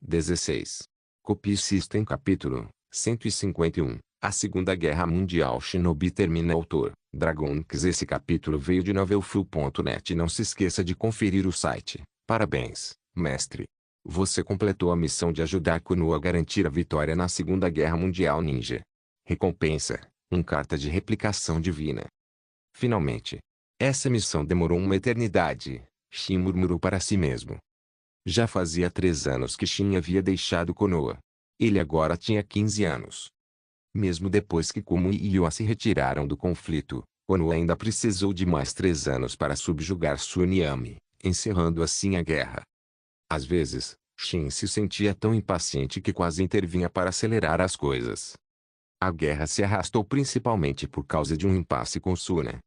16. Copy System Capítulo 151. A Segunda Guerra Mundial Shinobi termina. Autor, Dragonix. Esse capítulo veio de novelfull.net. Não se esqueça de conferir o site. Parabéns, mestre. Você completou a missão de ajudar Konoha a garantir a vitória na Segunda Guerra Mundial Ninja. Recompensa, carta de replicação divina. Finalmente. Essa missão demorou uma eternidade, Shin murmurou para si mesmo. Já fazia 3 anos que Shin havia deixado Konoha. Ele agora tinha 15 anos. Mesmo depois que Kumo e Iwa se retiraram do conflito, Konoha ainda precisou de mais 3 anos para subjugar Tsunami, encerrando assim a guerra. Às vezes, Shin se sentia tão impaciente que quase intervinha para acelerar as coisas. A guerra se arrastou principalmente por causa de um impasse com Suna.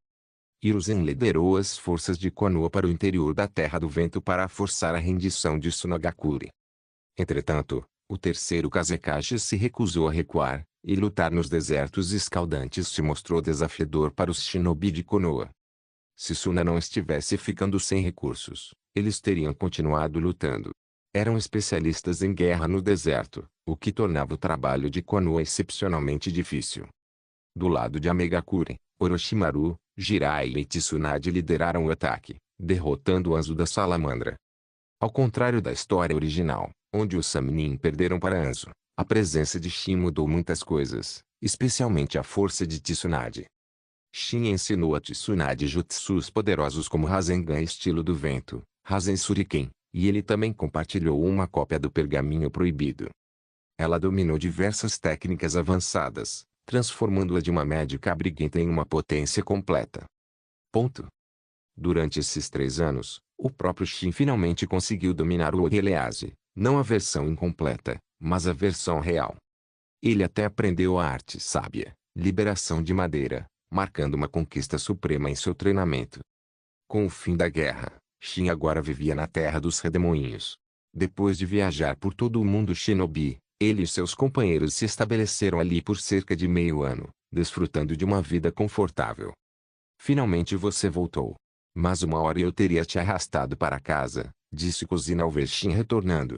Hiruzen liderou as forças de Konoha para o interior da Terra do Vento para forçar a rendição de Tsunagakure. Entretanto, o terceiro Kazekage se recusou a recuar, e lutar nos desertos escaldantes se mostrou desafiador para os shinobi de Konoha. Se Suna não estivesse ficando sem recursos, eles teriam continuado lutando. Eram especialistas em guerra no deserto, o que tornava o trabalho de Konoha excepcionalmente difícil. Do lado de Amegakure, Orochimaru, Jiraiya e Tsunade lideraram o ataque, derrotando o Anzo da Salamandra. Ao contrário da história original, onde os Sannin perderam para Anzo, a presença de Shin mudou muitas coisas, especialmente a força de Tsunade. Shin ensinou a Tsunade jutsus poderosos como Rasengan estilo do vento, Rasen Shuriken, e ele também compartilhou uma cópia do pergaminho proibido. Ela dominou diversas técnicas avançadas, transformando-a de uma médica briguenta em uma potência completa. Durante esses 3 anos, o próprio Shin finalmente conseguiu dominar o Orihelease, não a versão incompleta, mas a versão real. Ele até aprendeu a arte sábia, liberação de madeira, marcando uma conquista suprema em seu treinamento. Com o fim da guerra, Shin agora vivia na Terra dos Redemoinhos. Depois de viajar por todo o mundo shinobi, ele e seus companheiros se estabeleceram ali por cerca de meio ano, desfrutando de uma vida confortável. Finalmente você voltou. Mas uma hora eu teria te arrastado para casa, disse Kuzina ao ver Shin retornando.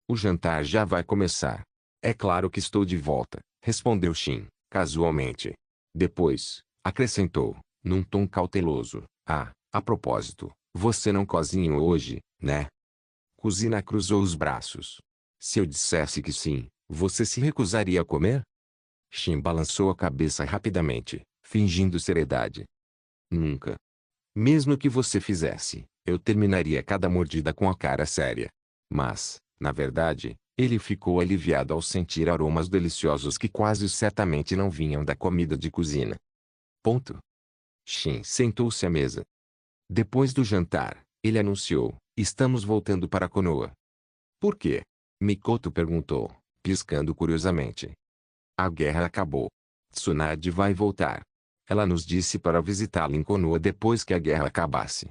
O jantar já vai começar. É claro que estou de volta, respondeu Shin, casualmente. Depois, acrescentou, num tom cauteloso, a propósito, você não cozinhou hoje, né? Kuzina cruzou os braços. Se eu dissesse que sim, você se recusaria a comer? Shin balançou a cabeça rapidamente, fingindo seriedade. Nunca. Mesmo que você fizesse, eu terminaria cada mordida com a cara séria. Mas, na verdade, ele ficou aliviado ao sentir aromas deliciosos que quase certamente não vinham da comida de cozinha. Shin sentou-se à mesa. Depois do jantar, ele anunciou, estamos voltando para Konoha. Por quê? Mikoto perguntou, piscando curiosamente. A guerra acabou. Tsunade vai voltar. Ela nos disse para visitá-la em Konoha depois que a guerra acabasse.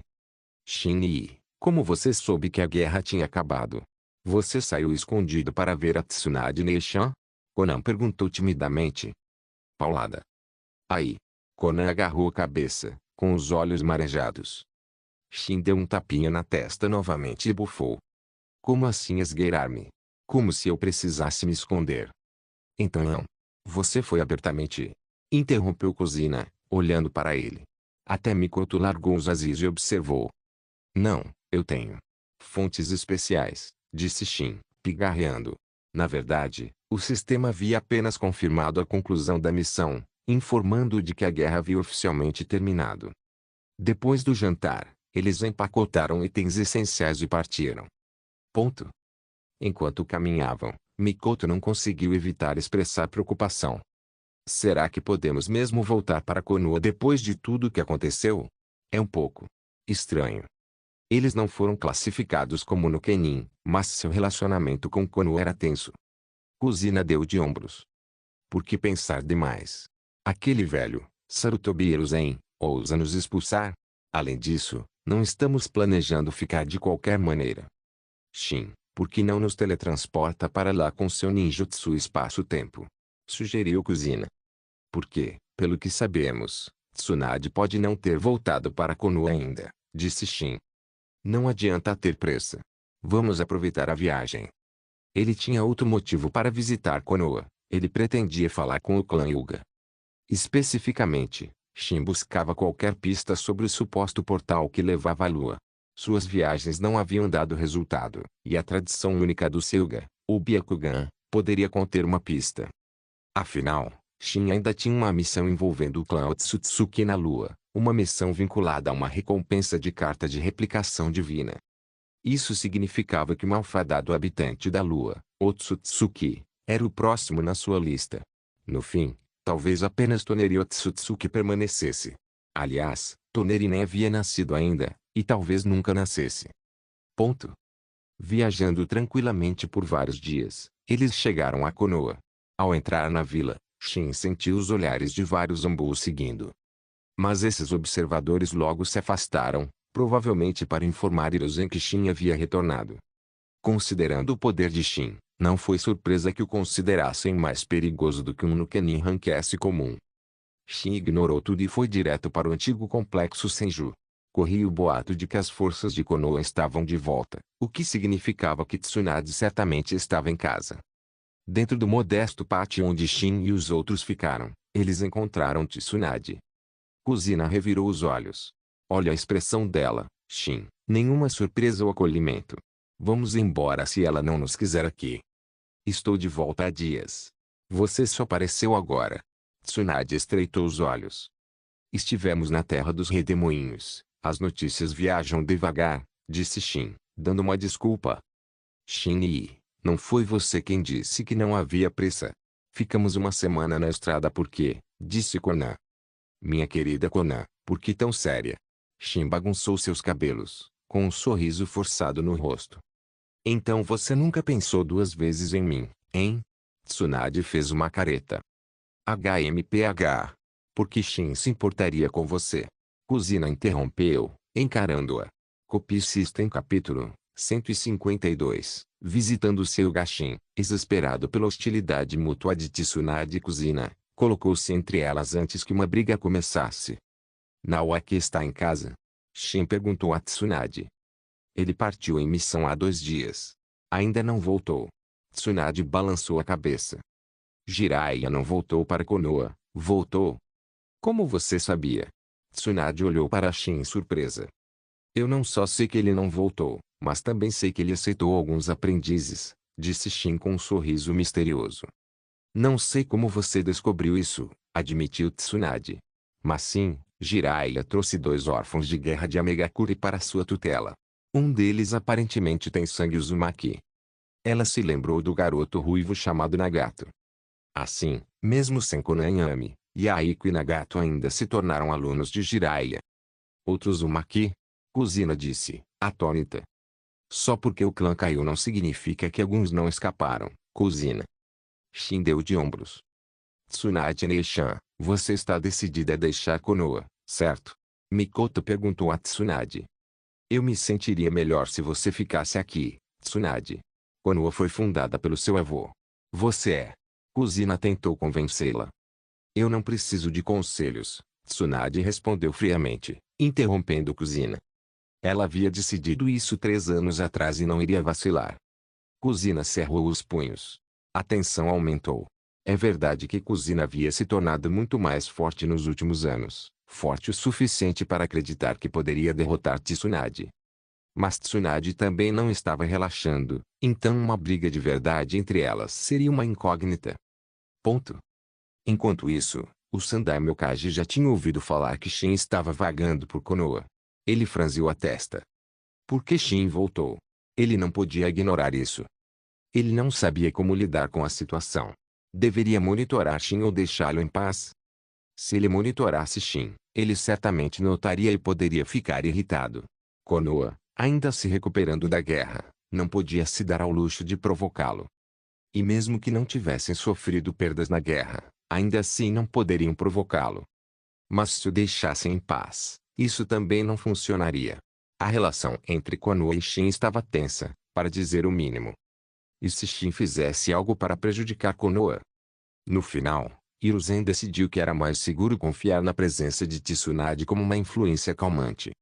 Shin, como você soube que a guerra tinha acabado? Você saiu escondido para ver a Tsunade Neishan? Konan perguntou timidamente. Paulada. Aí. Konan agarrou a cabeça, com os olhos marejados. Shin deu um tapinha na testa novamente e bufou. Como assim esgueirar-me? Como se eu precisasse me esconder. Então não. Você foi abertamente. Interrompeu Kuzina, olhando para ele. Até Mikoto largou os azis e observou. Não, eu tenho fontes especiais, disse Shin, pigarreando. Na verdade, o sistema havia apenas confirmado a conclusão da missão, informando de que a guerra havia oficialmente terminado. Depois do jantar, eles empacotaram itens essenciais e partiram. Enquanto caminhavam, Mikoto não conseguiu evitar expressar preocupação. Será que podemos mesmo voltar para Konoha depois de tudo o que aconteceu? É um pouco estranho. Eles não foram classificados como no Kenin, mas seu relacionamento com Konoha era tenso. Kuzina deu de ombros. Por que pensar demais? Aquele velho, Sarutobi Hiruzen, ousa nos expulsar? Além disso, não estamos planejando ficar de qualquer maneira. Shin, por que não nos teletransporta para lá com seu ninjutsu espaço-tempo? Sugeriu Kuzina. Porque, pelo que sabemos, Tsunade pode não ter voltado para Konoha ainda, disse Shin. Não adianta ter pressa. Vamos aproveitar a viagem. Ele tinha outro motivo para visitar Konoha. Ele pretendia falar com o clã Hyuga. Especificamente, Shin buscava qualquer pista sobre o suposto portal que levava à Lua. Suas viagens não haviam dado resultado, e a tradição única do Hyuga, o Byakugan, poderia conter uma pista. Afinal, Shin ainda tinha uma missão envolvendo o clã Otsutsuki na Lua, uma missão vinculada a uma recompensa de carta de replicação divina. Isso significava que o malfadado habitante da Lua, Otsutsuki, era o próximo na sua lista. No fim, talvez apenas Toneri Otsutsuki permanecesse. Aliás, Toneri nem havia nascido ainda, e talvez nunca nascesse. Ponto. Viajando tranquilamente por vários dias, eles chegaram a Konoha. Ao entrar na vila, Shin sentiu os olhares de vários Anbus seguindo. Mas esses observadores logo se afastaram, provavelmente para informar Hiruzen que Shin havia retornado. Considerando o poder de Shin, não foi surpresa que o considerassem mais perigoso do que um Nukenin Rankesse comum. Shin ignorou tudo e foi direto para o antigo complexo Senju. Corria o boato de que as forças de Konoha estavam de volta, o que significava que Tsunade certamente estava em casa. Dentro do modesto pátio onde Shin e os outros ficaram, eles encontraram Tsunade. Kuzina revirou os olhos. Olha a expressão dela, Shin, nenhuma surpresa ou acolhimento. Vamos embora se ela não nos quiser aqui. Estou de volta há dias. Você só apareceu agora. Tsunade estreitou os olhos. Estivemos na terra dos redemoinhos. As notícias viajam devagar, disse Shin, dando uma desculpa. Shin, não foi você quem disse que não havia pressa. Ficamos uma semana na estrada porque, disse Konan. Minha querida Konan, por que tão séria? Shin bagunçou seus cabelos, com um sorriso forçado no rosto. Então você nunca pensou duas vezes em mim, hein? Tsunade fez uma careta. HMPH. Por que Shin se importaria com você? Kuzina interrompeu, encarando-a. Copy System capítulo 152. Visitando seu Gashin, exasperado pela hostilidade mútua de Tsunade e Kuzina, colocou-se entre elas antes que uma briga começasse. Naoki está em casa? Shin perguntou a Tsunade. Ele partiu em missão há 2 dias. Ainda não voltou. Tsunade balançou a cabeça. Jiraiya não voltou para Konoha, voltou? Como você sabia? Tsunade olhou para Shin em surpresa. Eu não só sei que ele não voltou, mas também sei que ele aceitou alguns aprendizes, disse Shin com um sorriso misterioso. Não sei como você descobriu isso, admitiu Tsunade. Mas sim, Jiraiya trouxe 2 órfãos de guerra de Amegakure para sua tutela. Um deles aparentemente tem sangue Uzumaki. Ela se lembrou do garoto ruivo chamado Nagato. Assim, mesmo sem Konanyami, Yahiko e Nagato ainda se tornaram alunos de Jiraiya. Outro Uzumaki? Kuzina disse, atônita. Só porque o clã caiu não significa que alguns não escaparam, Kuzina. Shin deu de ombros. Tsunade Neishan, você está decidida a deixar Konoha, certo? Mikoto perguntou a Tsunade. Eu me sentiria melhor se você ficasse aqui, Tsunade. Konoha foi fundada pelo seu avô. Você é. Kuzina tentou convencê-la. Eu não preciso de conselhos, Tsunade respondeu friamente, interrompendo Kuzina. Ela havia decidido isso 3 anos atrás e não iria vacilar. Kuzina cerrou os punhos. A tensão aumentou. É verdade que Kuzina havia se tornado muito mais forte nos últimos anos, forte o suficiente para acreditar que poderia derrotar Tsunade. Mas Tsunade também não estava relaxando, então uma briga de verdade entre elas seria uma incógnita. Ponto. Enquanto isso, o Sandai Myokaji já tinha ouvido falar que Shin estava vagando por Konoha. Ele franziu a testa. Por que Shin voltou? Ele não podia ignorar isso. Ele não sabia como lidar com a situação. Deveria monitorar Shin ou deixá-lo em paz? Se ele monitorasse Shin, ele certamente notaria e poderia ficar irritado. Konoha, ainda se recuperando da guerra, não podia se dar ao luxo de provocá-lo. E mesmo que não tivessem sofrido perdas na guerra, ainda assim não poderiam provocá-lo. Mas se o deixassem em paz, isso também não funcionaria. A relação entre Konoha e Shin estava tensa, para dizer o mínimo. E se Shin fizesse algo para prejudicar Konoha? No final, Hiruzen decidiu que era mais seguro confiar na presença de Tsunade como uma influência calmante.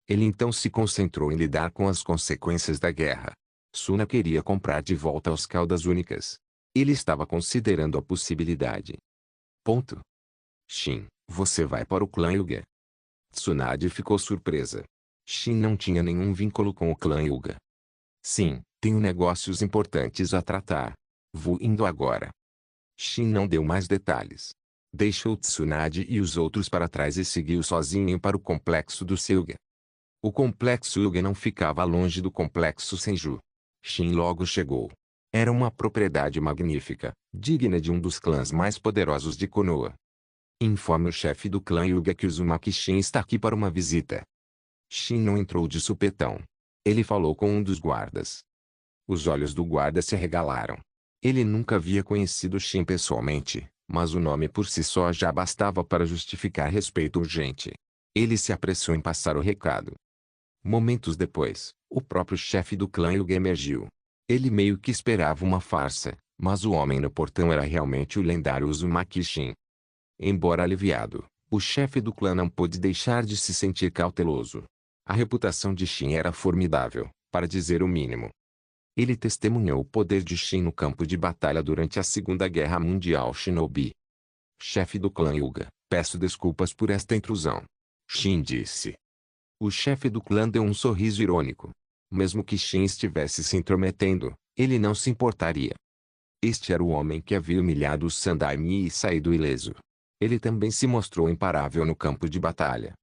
Ele então se concentrou em lidar com as consequências da guerra. Suna queria comprar de volta os caudas únicas. Ele estava considerando a possibilidade. Ponto. Shin, você vai para o clã Hyuga? Tsunade ficou surpresa. Shin não tinha nenhum vínculo com o clã Hyuga. Sim, tenho negócios importantes a tratar. Vou indo agora. Shin não deu mais detalhes. Deixou Tsunade e os outros para trás e seguiu sozinho para o complexo do Hyuga. O complexo Hyuga não ficava longe do complexo Senju. Shin logo chegou. Era uma propriedade magnífica, digna de um dos clãs mais poderosos de Konoha. Informe o chefe do clã Hyuga que Uzumaki Shin está aqui para uma visita. Shin não entrou de supetão. Ele falou com um dos guardas. Os olhos do guarda se arregalaram. Ele nunca havia conhecido Shin pessoalmente, mas o nome por si só já bastava para justificar respeito urgente. Ele se apressou em passar o recado. Momentos depois, o próprio chefe do clã Hyuga emergiu. Ele meio que esperava uma farsa, mas o homem no portão era realmente o lendário Uzumaki Shin. Embora aliviado, o chefe do clã não pôde deixar de se sentir cauteloso. A reputação de Shin era formidável, para dizer o mínimo. Ele testemunhou o poder de Shin no campo de batalha durante a Segunda Guerra Mundial Shinobi. Chefe do clã Hyuga, peço desculpas por esta intrusão. Shin disse. O chefe do clã deu um sorriso irônico. Mesmo que Shin estivesse se intrometendo, ele não se importaria. Este era o homem que havia humilhado os Sandaime e saído ileso. Ele também se mostrou imparável no campo de batalha.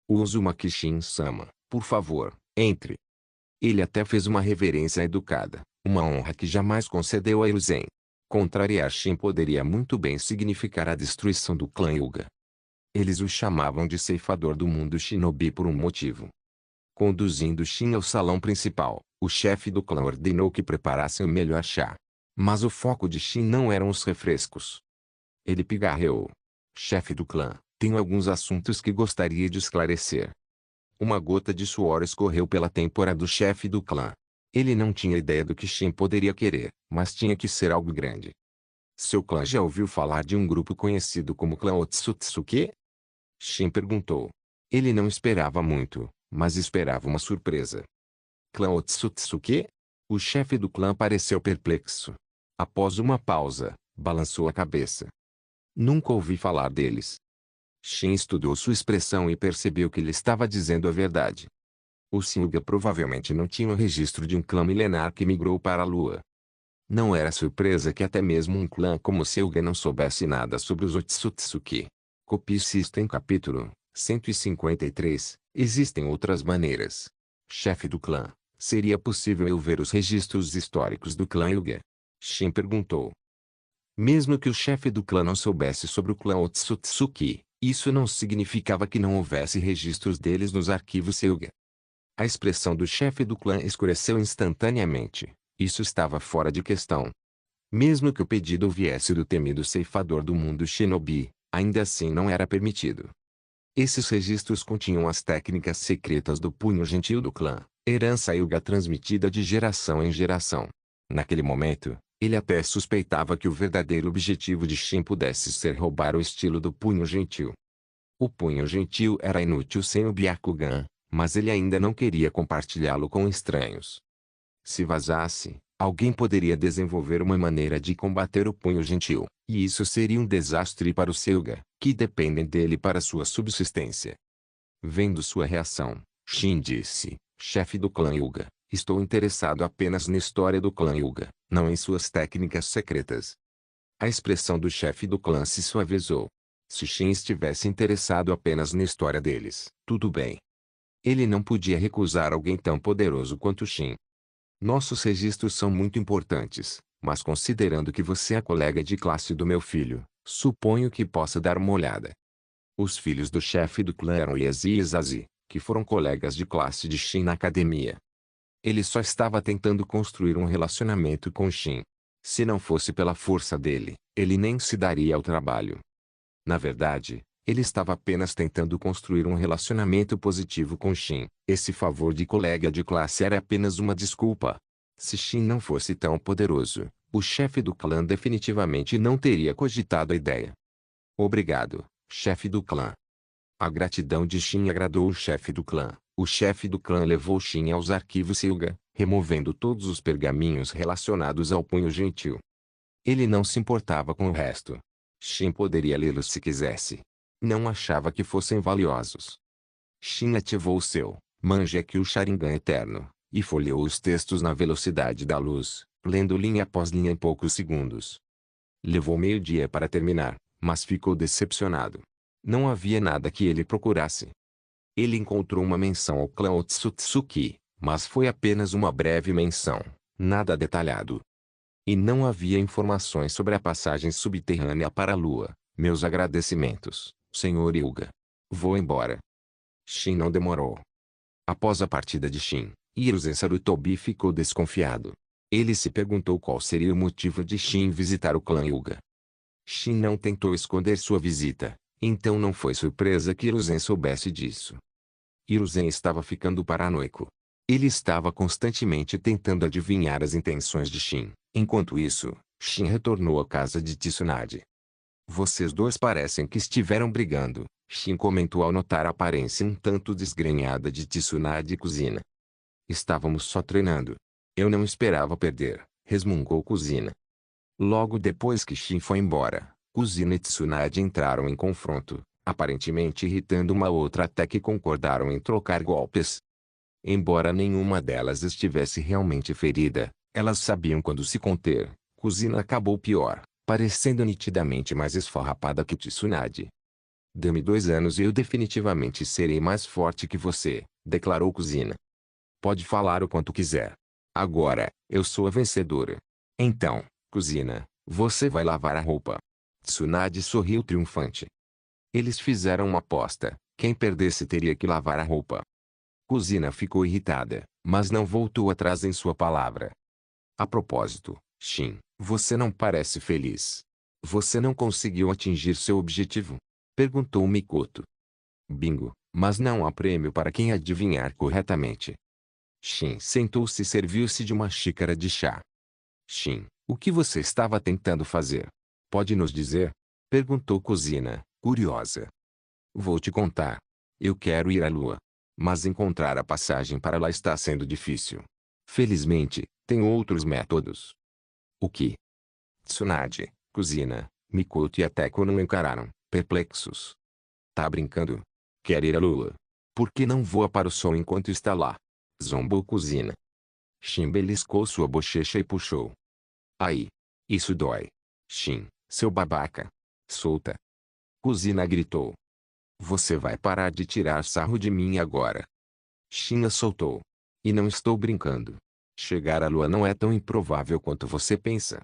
Uzumaki Shin-sama, por favor, entre. Ele até fez uma reverência educada, uma honra que jamais concedeu a Hiruzen. Contrariar Shin poderia muito bem significar a destruição do clã Hyuga. Eles o chamavam de ceifador do mundo Shinobi por um motivo. Conduzindo Shin ao salão principal, o chefe do clã ordenou que preparassem o melhor chá. Mas o foco de Shin não eram os refrescos. Ele pigarreou. Chefe do clã, tenho alguns assuntos que gostaria de esclarecer. Uma gota de suor escorreu pela têmpora do chefe do clã. Ele não tinha ideia do que Shin poderia querer, mas tinha que ser algo grande. Seu clã já ouviu falar de um grupo conhecido como clã Otsutsuki? Shin perguntou. Ele não esperava muito, mas esperava uma surpresa. Clã Otsutsuki? O chefe do clã pareceu perplexo. Após uma pausa, balançou a cabeça. Nunca ouvi falar deles. Shin estudou sua expressão e percebeu que ele estava dizendo a verdade. Os Hyuga provavelmente não tinham registro de um clã milenar que migrou para a Lua. Não era surpresa que até mesmo um clã como o Hyuga não soubesse nada sobre os Otsutsuki. Copie System capítulo 153. Existem outras maneiras. Chefe do clã, seria possível eu ver os registros históricos do clã Hyuga? Shin perguntou. Mesmo que o chefe do clã não soubesse sobre o clã Otsutsuki, isso não significava que não houvesse registros deles nos arquivos Hyuga. A expressão do chefe do clã escureceu instantaneamente. Isso estava fora de questão. Mesmo que o pedido viesse do temido ceifador do mundo Shinobi, ainda assim não era permitido. Esses registros continham as técnicas secretas do punho gentil do clã, herança Hyuga transmitida de geração em geração. Naquele momento, ele até suspeitava que o verdadeiro objetivo de Shin pudesse ser roubar o estilo do punho gentil. O punho gentil era inútil sem o Byakugan, mas ele ainda não queria compartilhá-lo com estranhos. Se vazasse, alguém poderia desenvolver uma maneira de combater o punho gentil, e isso seria um desastre para os Hyuga, que dependem dele para sua subsistência. Vendo sua reação, Shin disse, chefe do clã Hyuga, estou interessado apenas na história do clã Hyuga, não em suas técnicas secretas. A expressão do chefe do clã se suavizou. Se Shin estivesse interessado apenas na história deles, tudo bem. Ele não podia recusar alguém tão poderoso quanto Shin. Nossos registros são muito importantes, mas considerando que você é colega de classe do meu filho, suponho que possa dar uma olhada. Os filhos do chefe do clã eram Yazi e Izazi, que foram colegas de classe de Shin na academia. Ele só estava tentando construir um relacionamento com Shin. Se não fosse pela força dele, ele nem se daria ao trabalho. Na verdade, ele estava apenas tentando construir um relacionamento positivo com Shin. Esse favor de colega de classe era apenas uma desculpa. Se Shin não fosse tão poderoso, o chefe do clã definitivamente não teria cogitado a ideia. Obrigado, chefe do clã. A gratidão de Shin agradou o chefe do clã. O chefe do clã levou Shin aos arquivos Hyuga, removendo todos os pergaminhos relacionados ao punho gentil. Ele não se importava com o resto. Shin poderia lê-los se quisesse. Não achava que fossem valiosos. Shin ativou seu Mangekyou Sharingan Eterno, e folheou os textos na velocidade da luz, lendo linha após linha em poucos segundos. Levou meio-dia para terminar, mas ficou decepcionado. Não havia nada que ele procurasse. Ele encontrou uma menção ao clã Otsutsuki, mas foi apenas uma breve menção, nada detalhado. E não havia informações sobre a passagem subterrânea para a Lua. Meus agradecimentos, Sr. Hyuga. Vou embora. Shin não demorou. Após a partida de Shin, Hiruzen Sarutobi ficou desconfiado. Ele se perguntou qual seria o motivo de Shin visitar o clã Hyuga. Shin não tentou esconder sua visita, então não foi surpresa que Hiruzen soubesse disso. Hiruzen estava ficando paranoico. Ele estava constantemente tentando adivinhar as intenções de Shin. Enquanto isso, Shin retornou à casa de Tsunade. Vocês dois parecem que estiveram brigando, Shin comentou ao notar a aparência um tanto desgrenhada de Tsunade Kuzina. Estávamos só treinando. Eu não esperava perder, resmungou Kuzina. Logo depois que Shin foi embora, Kuzina e Tsunade entraram em confronto, aparentemente irritando uma outra até que concordaram em trocar golpes. Embora nenhuma delas estivesse realmente ferida, elas sabiam quando se conter. Kuzina acabou pior, parecendo nitidamente mais esfarrapada que Tsunade. Dê-me 2 anos e eu definitivamente serei mais forte que você, declarou Kuzina. Pode falar o quanto quiser. Agora, eu sou a vencedora. Então, Kuzina, você vai lavar a roupa. Tsunade sorriu triunfante. Eles fizeram uma aposta, quem perdesse teria que lavar a roupa. Kuzina ficou irritada, mas não voltou atrás em sua palavra. A propósito, Shin, você não parece feliz. Você não conseguiu atingir seu objetivo? Perguntou Mikoto. Bingo, mas não há prêmio para quem adivinhar corretamente. Shin sentou-se e serviu-se de uma xícara de chá. Shin, o que você estava tentando fazer? Pode nos dizer? Perguntou Kuzina, curiosa. Vou te contar. Eu quero ir à Lua. Mas encontrar a passagem para lá está sendo difícil. Felizmente, tem outros métodos. O que? Tsunade, Kuzina, Mikoto e até Konan encararam, perplexos. Tá brincando? Quer ir à Lua? Por que não voa para o Sol enquanto está lá? Zombou Kuzina. Shin beliscou sua bochecha e puxou. Aí. Isso dói. Shin, seu babaca. Solta. Kuzina gritou. Você vai parar de tirar sarro de mim agora. Shin a soltou. E não estou brincando. Chegar à Lua não é tão improvável quanto você pensa.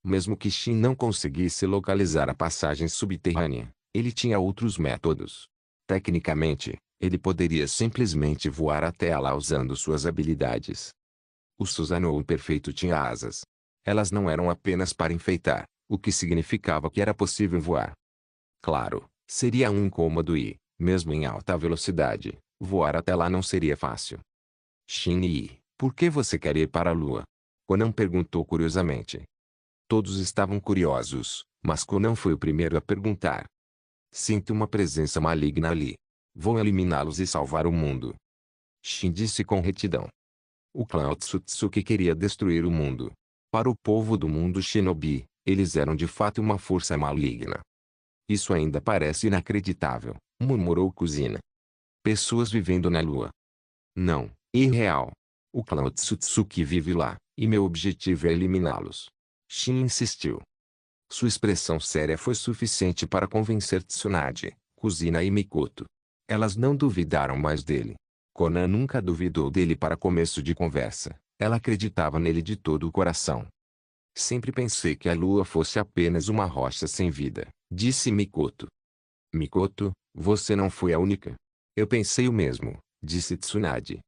Mesmo que Shin não conseguisse localizar a passagem subterrânea, ele tinha outros métodos. Tecnicamente, ele poderia simplesmente voar até lá usando suas habilidades. O Susanoo perfeito tinha asas. Elas não eram apenas para enfeitar, o que significava que era possível voar. Claro, seria um incômodo e, mesmo em alta velocidade, voar até lá não seria fácil. Shin, por que você quer ir para a Lua? Konan perguntou curiosamente. Todos estavam curiosos, mas Konan foi o primeiro a perguntar. Sinto uma presença maligna ali. Vou eliminá-los e salvar o mundo. Shin disse com retidão. O clã Otsutsuki queria destruir o mundo. Para o povo do mundo Shinobi, eles eram de fato uma força maligna. Isso ainda parece inacreditável, murmurou Kuzina. Pessoas vivendo na Lua. Não, irreal. O clã Otsutsuki vive lá, e meu objetivo é eliminá-los. Shin insistiu. Sua expressão séria foi suficiente para convencer Tsunade, Kuzina e Mikoto. Elas não duvidaram mais dele. Konan nunca duvidou dele para começo de conversa. Ela acreditava nele de todo o coração. Sempre pensei que a Lua fosse apenas uma rocha sem vida, disse Mikoto. Mikoto, você não foi a única. Eu pensei o mesmo, disse Tsunade.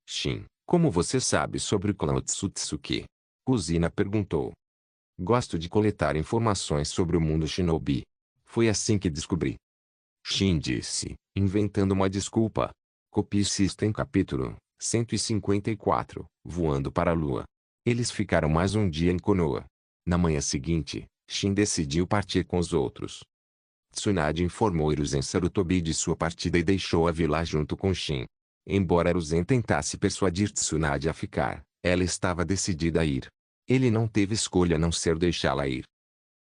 Shin, como você sabe sobre o clã Otsutsuki? Kuzina perguntou. Gosto de coletar informações sobre o mundo Shinobi. Foi assim que descobri. Shin disse, inventando uma desculpa. Copy System capítulo 154, voando para a Lua. Eles ficaram mais um dia em Konoha. Na manhã seguinte, Shin decidiu partir com os outros. Tsunade informou Hiruzen Sarutobi de sua partida e deixou a vila junto com Shin. Embora Hiruzen tentasse persuadir Tsunade a ficar, ela estava decidida a ir. Ele não teve escolha a não ser deixá-la ir.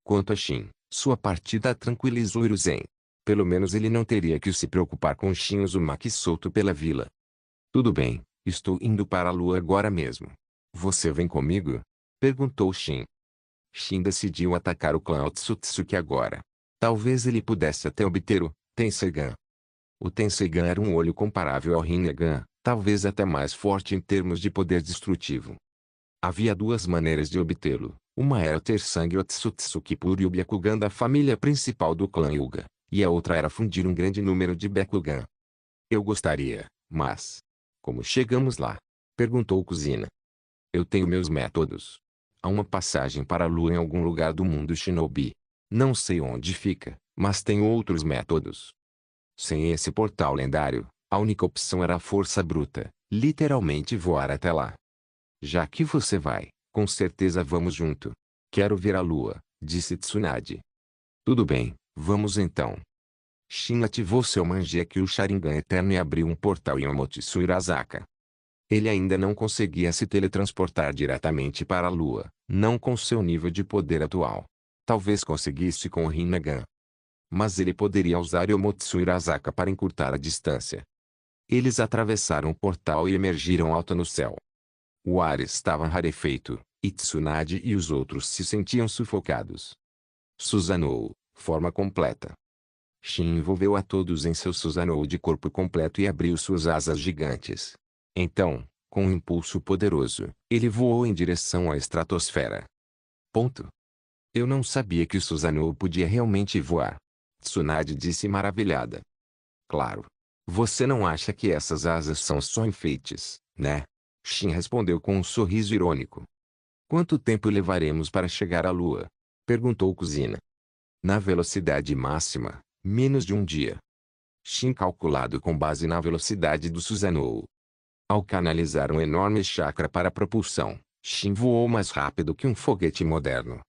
Quanto a Shin, sua partida tranquilizou Hiruzen. Pelo menos ele não teria que se preocupar com Shin Uzumaki solto pela vila. Tudo bem, estou indo para a lua agora mesmo. Você vem comigo? Perguntou Shin. Shin decidiu atacar o clã Otsutsuki agora. Talvez ele pudesse até obter o Tenseigan. O Tenseigan era um olho comparável ao Rinnegan, talvez até mais forte em termos de poder destrutivo. Havia duas maneiras de obtê-lo. Uma era ter sangue Otsutsuki puro e o Byakugan da família principal do clã Hyuga, e a outra era fundir um grande número de Byakugan. Eu gostaria, mas... Como chegamos lá? Perguntou Kuzina. Eu tenho meus métodos. Há uma passagem para a lua em algum lugar do mundo shinobi. Não sei onde fica, mas tenho outros métodos. Sem esse portal lendário, a única opção era a força bruta, literalmente voar até lá. Já que você vai, com certeza vamos junto. Quero ver a lua, disse Tsunade. Tudo bem, vamos então. Shin ativou seu Mangekyou Sharingan Eterno e abriu um portal em Omotsu Irazaka. Ele ainda não conseguia se teletransportar diretamente para a lua, não com seu nível de poder atual. Talvez conseguisse com o Rinnegan. Mas ele poderia usar Omotsu Irazaka para encurtar a distância. Eles atravessaram o portal e emergiram alto no céu. O ar estava rarefeito, e Tsunade e os outros se sentiam sufocados. Susanoo, forma completa. Shin envolveu a todos em seu Susanoo de corpo completo e abriu suas asas gigantes. Então, com um impulso poderoso, ele voou em direção à estratosfera. Ponto. Eu não sabia que o Susanoo podia realmente voar. Tsunade disse maravilhada. Claro. Você não acha que essas asas são só enfeites, né? Shin respondeu com um sorriso irônico. Quanto tempo levaremos para chegar à lua? Perguntou Kuzina. Na velocidade máxima, menos de um dia. Shin calculado com base na velocidade do Susanoo. Ao canalizar um enorme chakra para a propulsão, Shin voou mais rápido que um foguete moderno.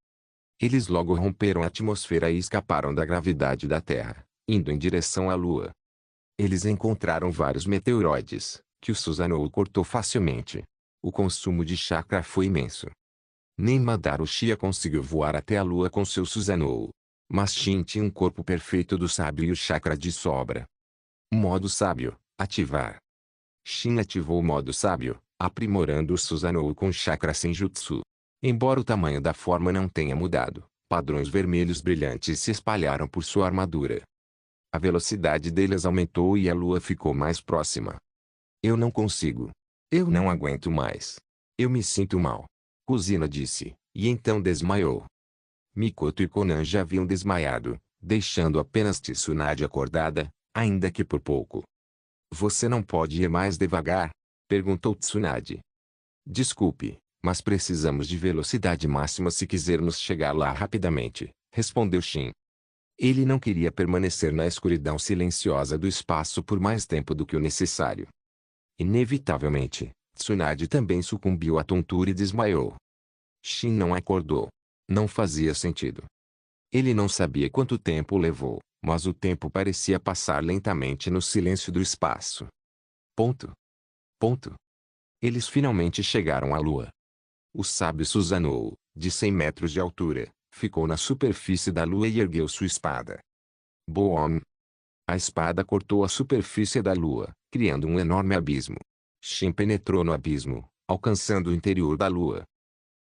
Eles logo romperam a atmosfera e escaparam da gravidade da Terra, indo em direção à Lua. Eles encontraram vários meteoroides, que o Susanoo cortou facilmente. O consumo de chakra foi imenso. Nem Madara Uchiha conseguiu voar até a Lua com seu Susanoo. Mas Shin tinha um corpo perfeito do sábio e o chakra de sobra. Modo sábio, ativar. Shin ativou o modo sábio, aprimorando o Susanoo com chakra senjutsu. Embora o tamanho da forma não tenha mudado, padrões vermelhos brilhantes se espalharam por sua armadura. A velocidade deles aumentou e a lua ficou mais próxima. Eu não consigo. Eu não aguento mais. Eu me sinto mal. Kuzina disse, e então desmaiou. Mikoto e Konan já haviam desmaiado, deixando apenas Tsunade acordada, ainda que por pouco. Você não pode ir mais devagar? Perguntou Tsunade. Desculpe, mas precisamos de velocidade máxima se quisermos chegar lá rapidamente, respondeu Shin. Ele não queria permanecer na escuridão silenciosa do espaço por mais tempo do que o necessário. Inevitavelmente, Tsunade também sucumbiu à tontura e desmaiou. Shin não acordou. Não fazia sentido. Ele não sabia quanto tempo levou, mas o tempo parecia passar lentamente no silêncio do espaço. Ponto. Ponto. Eles finalmente chegaram à lua. O sábio Susanoo, de 100 metros de altura, ficou na superfície da lua e ergueu sua espada. Boom! A espada cortou a superfície da lua, criando um enorme abismo. Shin penetrou no abismo, alcançando o interior da lua.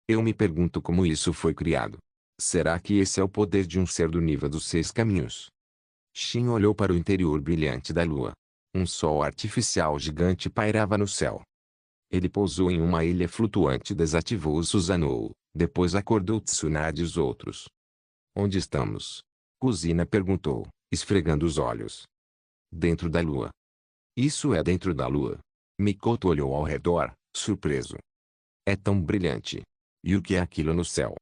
Eu me pergunto como isso foi criado. Será que esse é o poder de um ser do nível dos 6 caminhos? Shin olhou para o interior brilhante da lua. Um sol artificial gigante pairava no céu. Ele pousou em uma ilha flutuante e desativou o Susanoo. Depois acordou Tsunade e os outros. Onde estamos? Kuzina perguntou, esfregando os olhos. Dentro da lua. Isso é dentro da lua. Mikoto olhou ao redor, surpreso. É tão brilhante. E o que é aquilo no céu?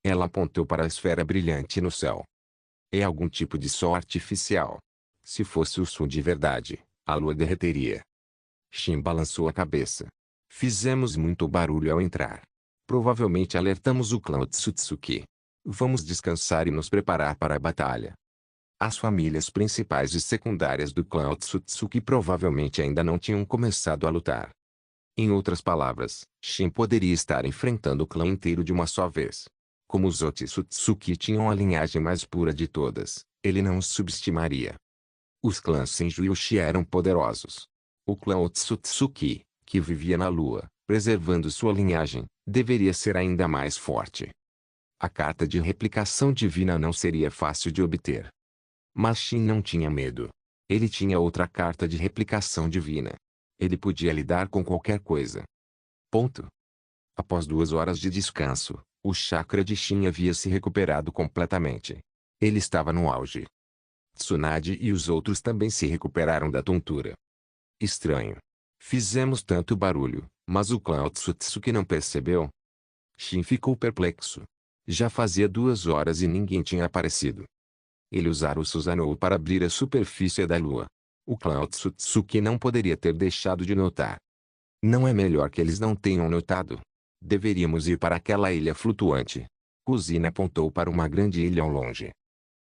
Ela apontou para a esfera brilhante no céu. É algum tipo de sol artificial. Se fosse o sol de verdade, a lua derreteria. Shin balançou a cabeça. Fizemos muito barulho ao entrar. Provavelmente alertamos o clã Otsutsuki. Vamos descansar e nos preparar para a batalha. As famílias principais e secundárias do clã Otsutsuki provavelmente ainda não tinham começado a lutar. Em outras palavras, Shin poderia estar enfrentando o clã inteiro de uma só vez. Como os Otsutsuki tinham a linhagem mais pura de todas, ele não os subestimaria. Os clãs Senju e Uchi eram poderosos. O clã Otsutsuki, que vivia na lua, preservando sua linhagem, deveria ser ainda mais forte. A carta de replicação divina não seria fácil de obter. Mas Shin não tinha medo. Ele tinha outra carta de replicação divina. Ele podia lidar com qualquer coisa. Ponto. Após 2 horas de descanso, o chakra de Shin havia se recuperado completamente. Ele estava no auge. Tsunade e os outros também se recuperaram da tontura. Estranho. Fizemos tanto barulho, mas o clã Otsutsuki não percebeu? Shin ficou perplexo. Já fazia 2 horas e ninguém tinha aparecido. Ele usara o Susanoo para abrir a superfície da lua. O clã Otsutsuki não poderia ter deixado de notar. Não é melhor que eles não tenham notado. Deveríamos ir para aquela ilha flutuante. Kuzina apontou para uma grande ilha ao longe.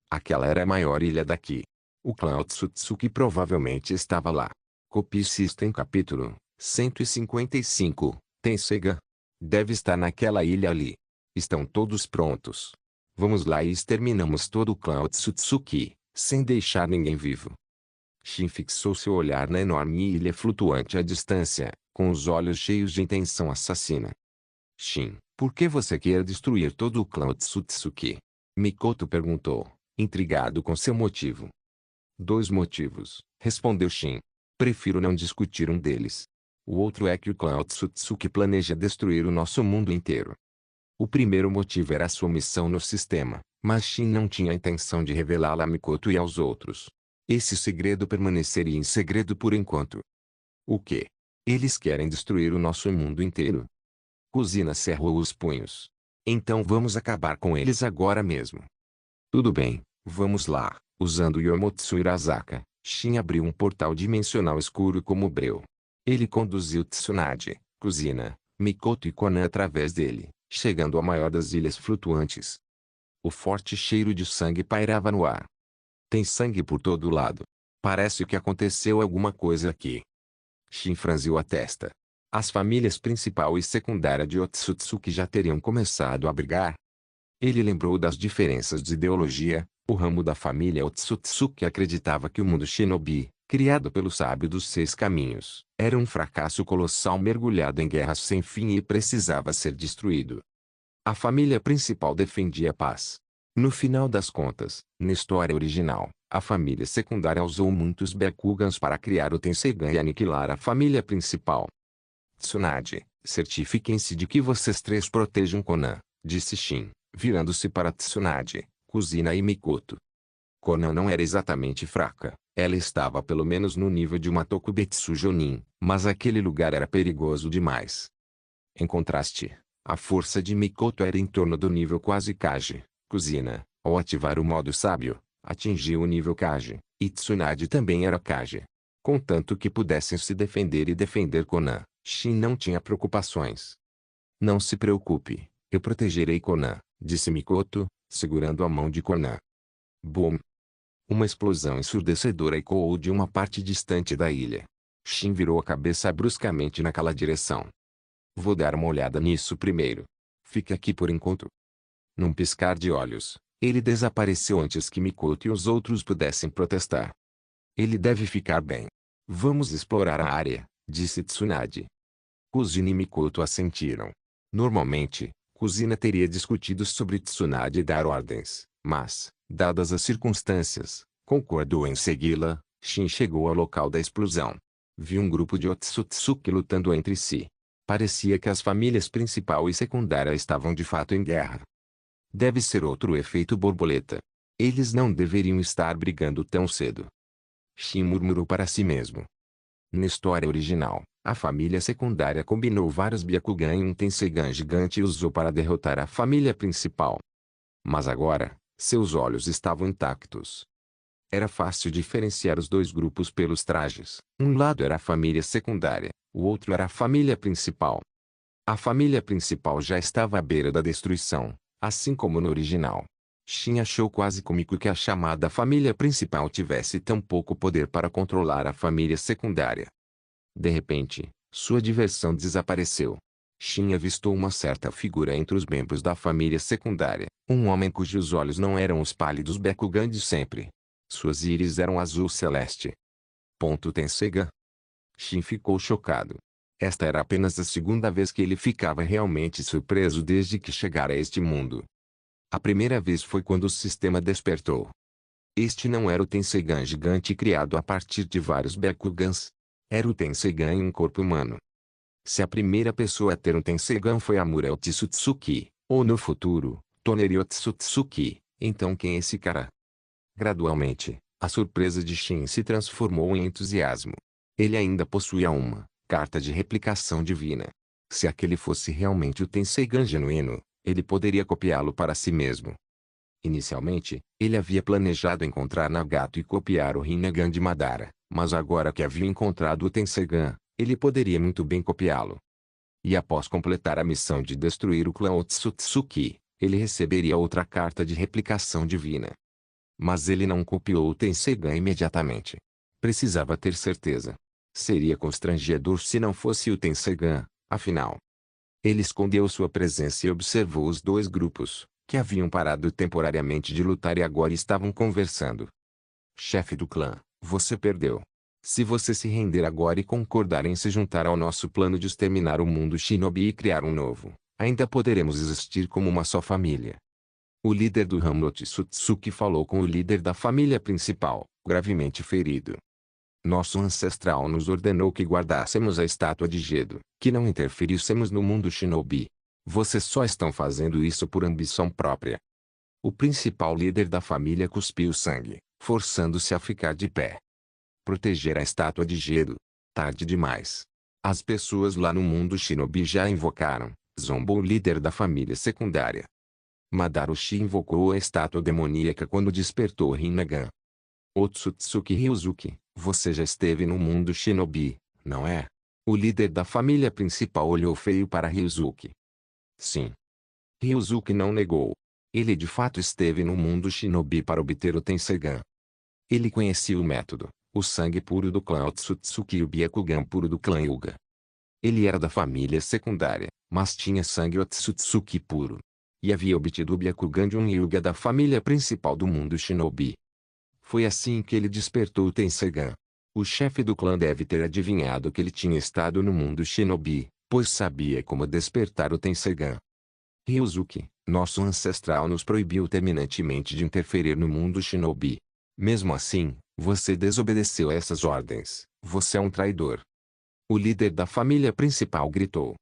Aquela era a maior ilha daqui. O clã Otsutsuki provavelmente estava lá. Copy System capítulo 155. Tenseiga. Deve estar naquela ilha ali. Estão todos prontos. Vamos lá e exterminamos todo o clã Otsutsuki, sem deixar ninguém vivo. Shin fixou seu olhar na enorme ilha flutuante à distância, com os olhos cheios de intenção assassina. Shin, por que você quer destruir todo o clã Otsutsuki? Mikoto perguntou, intrigado com seu motivo. 2 motivos, respondeu Shin. Prefiro não discutir um deles. O outro é que o clã Otsutsuki planeja destruir o nosso mundo inteiro. O primeiro motivo era sua missão no sistema, mas Shin não tinha a intenção de revelá-la a Mikoto e aos outros. Esse segredo permaneceria em segredo por enquanto. O quê? Eles querem destruir o nosso mundo inteiro? Kuzina cerrou os punhos. Então vamos acabar com eles agora mesmo. Tudo bem, vamos lá. Usando Yomotsu Irazaka, Shin abriu um portal dimensional escuro como breu. Ele conduziu Tsunade, Kuzina, Mikoto e Konan através dele, chegando à maior das ilhas flutuantes. O forte cheiro de sangue pairava no ar. Tem sangue por todo lado. Parece que aconteceu alguma coisa aqui. Shin franziu a testa. As famílias principal e secundária de Otsutsuki já teriam começado a brigar. Ele lembrou das diferenças de ideologia. O ramo da família Otsutsuki acreditava que o mundo shinobi, criado pelo sábio dos 6 caminhos, era um fracasso colossal mergulhado em guerras sem fim e precisava ser destruído. A família principal defendia a paz. No final das contas, na história original, a família secundária usou muitos Byakugans para criar o Tenseigan e aniquilar a família principal. Tsunade, certifiquem-se de que vocês 3 protejam Konan, disse Shin, virando-se para Tsunade, Kuzina e Mikoto. Konan não era exatamente fraca, ela estava pelo menos no nível de uma Tokubetsu Jonin, mas aquele lugar era perigoso demais. Em contraste, a força de Mikoto era em torno do nível quase Kage. Kuzina, ao ativar o modo sábio, atingiu o nível Kage, e Tsunade também era Kage. Contanto que pudessem se defender e defender Konan, Shin não tinha preocupações. Não se preocupe, eu protegerei Konan, disse Mikoto, segurando a mão de Konan. Boom! Uma explosão ensurdecedora ecoou de uma parte distante da ilha. Shin virou a cabeça bruscamente naquela direção. Vou dar uma olhada nisso primeiro. Fique aqui por enquanto. Num piscar de olhos, ele desapareceu antes que Mikoto e os outros pudessem protestar. Ele deve ficar bem. Vamos explorar a área, disse Tsunade. Kuzina e Mikoto assentiram. Normalmente, Kuzina teria discutido sobre Tsunade e dar ordens, mas, dadas as circunstâncias, concordou em segui-la. Shin chegou ao local da explosão. Viu um grupo de Otsutsuki lutando entre si. Parecia que as famílias principal e secundária estavam de fato em guerra. Deve ser outro efeito borboleta. Eles não deveriam estar brigando tão cedo. Shin murmurou para si mesmo. Na história original, a família secundária combinou vários Byakugan em um Tenseigan gigante e usou para derrotar a família principal. Mas agora, seus olhos estavam intactos. Era fácil diferenciar os 2 grupos pelos trajes. Um lado era a família secundária, o outro era a família principal. A família principal já estava à beira da destruição, assim como no original. Shin achou quase cômico que a chamada família principal tivesse tão pouco poder para controlar a família secundária. De repente, sua diversão desapareceu. Shin avistou uma certa figura entre os membros da família secundária, um homem cujos olhos não eram os pálidos Bakugan de sempre. Suas íris eram azul celeste. Tensegan. Shin ficou chocado. Esta era apenas a segunda vez que ele ficava realmente surpreso desde que chegara a este mundo. A primeira vez foi quando o sistema despertou. Este não era o Tensegan gigante criado a partir de vários Bakugans. Era o Tensegan em um corpo humano. Se a primeira pessoa a ter um Tensegan foi Amura Otsutsuki, ou no futuro, Toneri Otsutsuki, então quem é esse cara? Gradualmente, a surpresa de Shin se transformou em entusiasmo. Ele ainda possuía uma carta de replicação divina. Se aquele fosse realmente o Tensegan genuíno, ele poderia copiá-lo para si mesmo. Inicialmente, ele havia planejado encontrar Nagato e copiar o Rinnegan de Madara, mas agora que havia encontrado o Tensegan, ele poderia muito bem copiá-lo. E após completar a missão de destruir o clã Otsutsuki, ele receberia outra carta de replicação divina. Mas ele não copiou o Tensegan imediatamente. Precisava ter certeza. Seria constrangedor se não fosse o Tensegan, afinal. Ele escondeu sua presença e observou os dois grupos, que haviam parado temporariamente de lutar e agora estavam conversando. Chefe do clã, você perdeu. Se você se render agora e concordar em se juntar ao nosso plano de exterminar o mundo Shinobi e criar um novo, ainda poderemos existir como uma só família. O líder do ramo Otsutsuki falou com o líder da família principal, gravemente ferido. Nosso ancestral nos ordenou que guardássemos a estátua de Gedo, que não interferíssemos no mundo Shinobi. Vocês só estão fazendo isso por ambição própria. O principal líder da família cuspiu sangue, forçando-se a ficar de pé. Proteger a estátua de Gedo. Tarde demais. As pessoas lá no mundo Shinobi já a invocaram, zombou o líder da família secundária. Madara Uchi invocou a estátua demoníaca quando despertou Rinnegan. Otsutsuki Ryuzuki, você já esteve no mundo Shinobi, não é? O líder da família principal olhou feio para Ryuzuki. Sim. Ryuzuki não negou. Ele de fato esteve no mundo Shinobi para obter o Tensegan. Ele conhecia o método, o sangue puro do clã Otsutsuki e o Byakugan puro do clã Hyuga. Ele era da família secundária, mas tinha sangue Otsutsuki puro. E havia obtido o Byakugan de um Hyuga da família principal do mundo Shinobi. Foi assim que ele despertou o Tensegan. O chefe do clã deve ter adivinhado que ele tinha estado no mundo Shinobi, pois sabia como despertar o Tensegan. Ryuzuki, nosso ancestral nos proibiu terminantemente de interferir no mundo Shinobi. Mesmo assim, você desobedeceu a essas ordens. Você é um traidor. O líder da família principal gritou.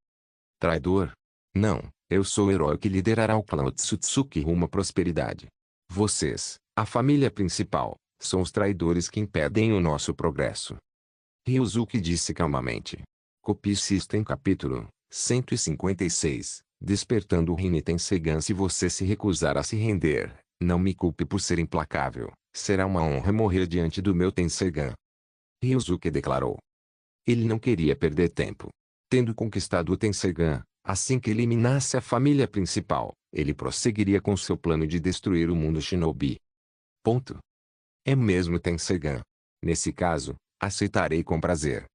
Traidor? Não, eu sou o herói que liderará o clã Otsutsuki rumo à prosperidade. Vocês, a família principal, são os traidores que impedem o nosso progresso. Ryuzuki disse calmamente. Copie System capítulo 156, despertando o Rinne Tensegan. Se você se recusar a se render, não me culpe por ser implacável, será uma honra morrer diante do meu Tensegan. Ryuzuki declarou. Ele não queria perder tempo. Tendo conquistado o Tensegan, assim que eliminasse a família principal, ele prosseguiria com seu plano de destruir o mundo Shinobi. Ponto. É mesmo Tensegan. Nesse caso, aceitarei com prazer.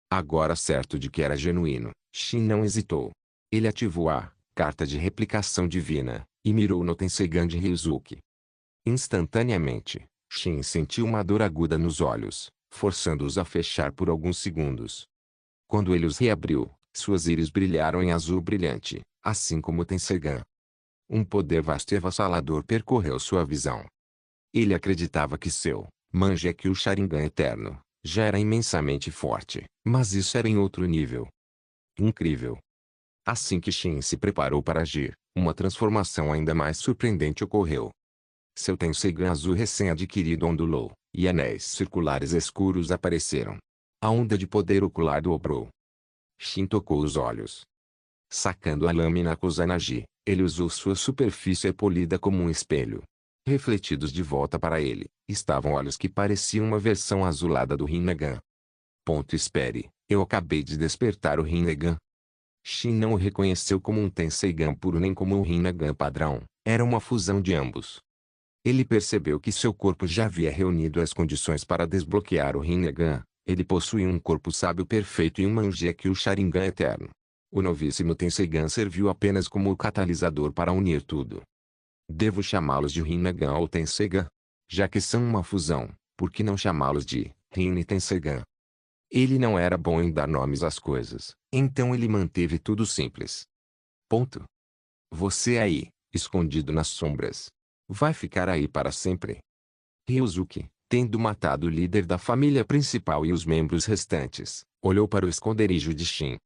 Agora certo de que era genuíno, Shin não hesitou. Ele ativou a carta de replicação divina, e mirou no Tensegan de Ryuzuki. Instantaneamente, Shin sentiu uma dor aguda nos olhos, forçando-os a fechar por alguns segundos. Quando ele os reabriu, suas íris brilharam em azul brilhante, assim como o Tensegan. Um poder vasto e avassalador percorreu sua visão. Ele acreditava que seu Mangekyou Sharingan eterno já era imensamente forte, mas isso era em outro nível. Incrível. Assim que Shin se preparou para agir, uma transformação ainda mais surpreendente ocorreu. Seu Tensegan azul recém-adquirido ondulou, e anéis circulares escuros apareceram. A onda de poder ocular dobrou. Shin tocou os olhos. Sacando a lâmina Kusanagi, ele usou sua superfície polida como um espelho. Refletidos de volta para ele, estavam olhos que pareciam uma versão azulada do Rinnegan. Espere, eu acabei de despertar o Rinnegan. Shin não o reconheceu como um Tensegan puro nem como um Rinnegan padrão, era uma fusão de ambos. Ele percebeu que seu corpo já havia reunido as condições para desbloquear o Rinnegan. Ele possuía um corpo sábio perfeito e um Mangekyou Sharingan eterno. O novíssimo Tensegan serviu apenas como o catalisador para unir tudo. Devo chamá-los de Rinnegan ou Tensegan? Já que são uma fusão, por que não chamá-los de Rinne Tensegan? Ele não era bom em dar nomes às coisas, então ele manteve tudo simples. Ponto. Você aí, escondido nas sombras. Vai ficar aí para sempre. Ryosuke, tendo matado o líder da família principal e os membros restantes, olhou para o esconderijo de Shin.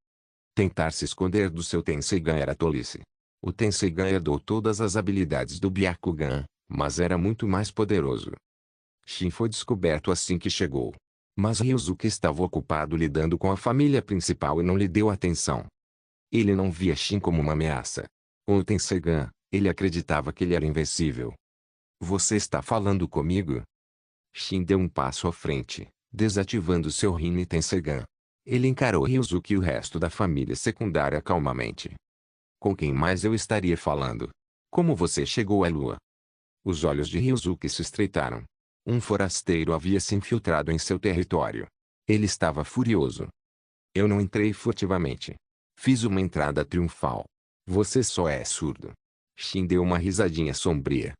Tentar se esconder do seu Tensegan era tolice. O Tensegan herdou todas as habilidades do Byakugan, mas era muito mais poderoso. Shin foi descoberto assim que chegou. Mas Ryosuke estava ocupado lidando com a família principal e não lhe deu atenção. Ele não via Shin como uma ameaça. Com o Tensegan, ele acreditava que ele era invencível. Você está falando comigo? Shin deu um passo à frente, desativando seu Rinne Tensegan. Ele encarou Ryosuke e o resto da família secundária calmamente. Com quem mais eu estaria falando? Como você chegou à lua? Os olhos de Ryosuke se estreitaram. Um forasteiro havia se infiltrado em seu território. Ele estava furioso. Eu não entrei furtivamente. Fiz uma entrada triunfal. Você só é surdo. Shin deu uma risadinha sombria.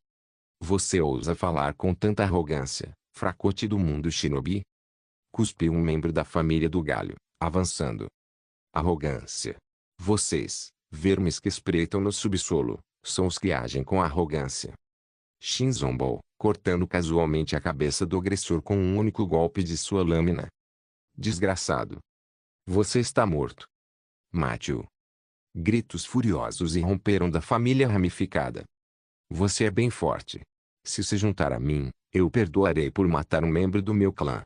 Você ousa falar com tanta arrogância, fracote do mundo shinobi? Cuspiu um membro da família do galho, avançando. Arrogância. Vocês, vermes que espreitam no subsolo, são os que agem com arrogância. Shin zombou, cortando casualmente a cabeça do agressor com um único golpe de sua lâmina. Desgraçado. Você está morto. Mate-o. Gritos furiosos irromperam da família ramificada. Você é bem forte. Se se juntar a mim, eu o perdoarei por matar um membro do meu clã.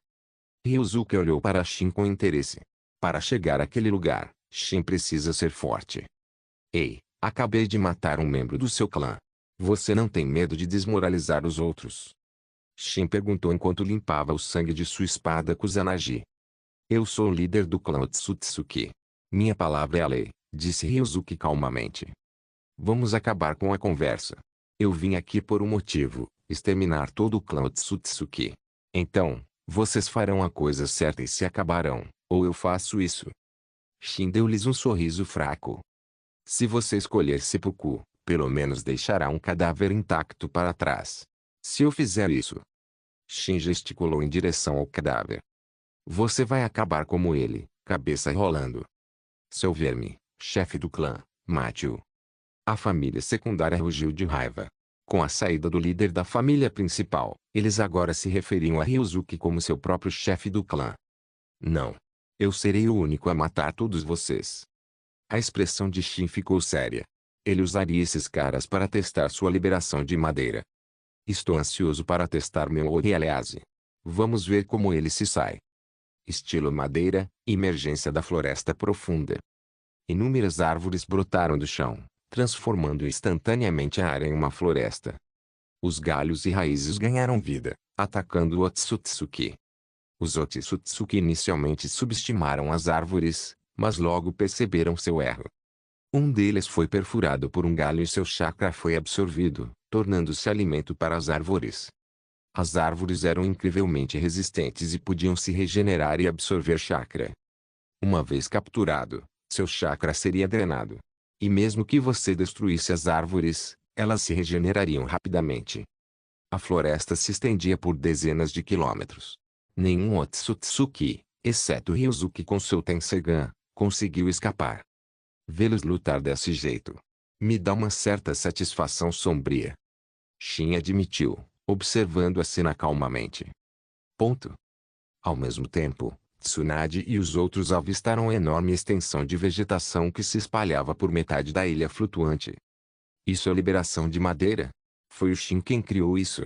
Ryosuke olhou para Shin com interesse. Para chegar àquele lugar, Shin precisa ser forte. Ei, acabei de matar um membro do seu clã. Você não tem medo de desmoralizar os outros? Shin perguntou enquanto limpava o sangue de sua espada Kusanagi. Eu sou o líder do clã Otsutsuki. Minha palavra é a lei, disse Ryosuke calmamente. Vamos acabar com a conversa. Eu vim aqui por um motivo, exterminar todo o clã Otsutsuki. Então, vocês farão a coisa certa e se acabarão, ou eu faço isso. Shin deu-lhes um sorriso fraco. Se você escolher seppuku, pelo menos deixará um cadáver intacto para trás. Se eu fizer isso... Shin gesticulou em direção ao cadáver. Você vai acabar como ele, cabeça rolando. Seu verme, chefe do clã, mate-o. A família secundária rugiu de raiva. Com a saída do líder da família principal, eles agora se referiam a Ryosuke como seu próprio chefe do clã. Não. Eu serei o único a matar todos vocês. A expressão de Shin ficou séria. Ele usaria esses caras para testar sua liberação de madeira. Estou ansioso para testar meu Orielease. Vamos ver como ele se sai. Estilo madeira, emergência da floresta profunda. Inúmeras árvores brotaram do chão, transformando instantaneamente a área em uma floresta. Os galhos e raízes ganharam vida, atacando o Otsutsuki. Os Otsutsuki inicialmente subestimaram as árvores, mas logo perceberam seu erro. Um deles foi perfurado por um galho e seu chakra foi absorvido, tornando-se alimento para as árvores. As árvores eram incrivelmente resistentes e podiam se regenerar e absorver chakra. Uma vez capturado, seu chakra seria drenado. E mesmo que você destruísse as árvores, elas se regenerariam rapidamente. A floresta se estendia por dezenas de quilômetros. Nenhum Otsutsuki, exceto Ryosuke com seu Tensegan, conseguiu escapar. Vê-los lutar desse jeito me dá uma certa satisfação sombria. Shin admitiu, observando a cena calmamente. Ponto. Ao mesmo tempo, Tsunade e os outros avistaram a enorme extensão de vegetação que se espalhava por metade da ilha flutuante. Isso é liberação de madeira? Foi o Shin quem criou isso.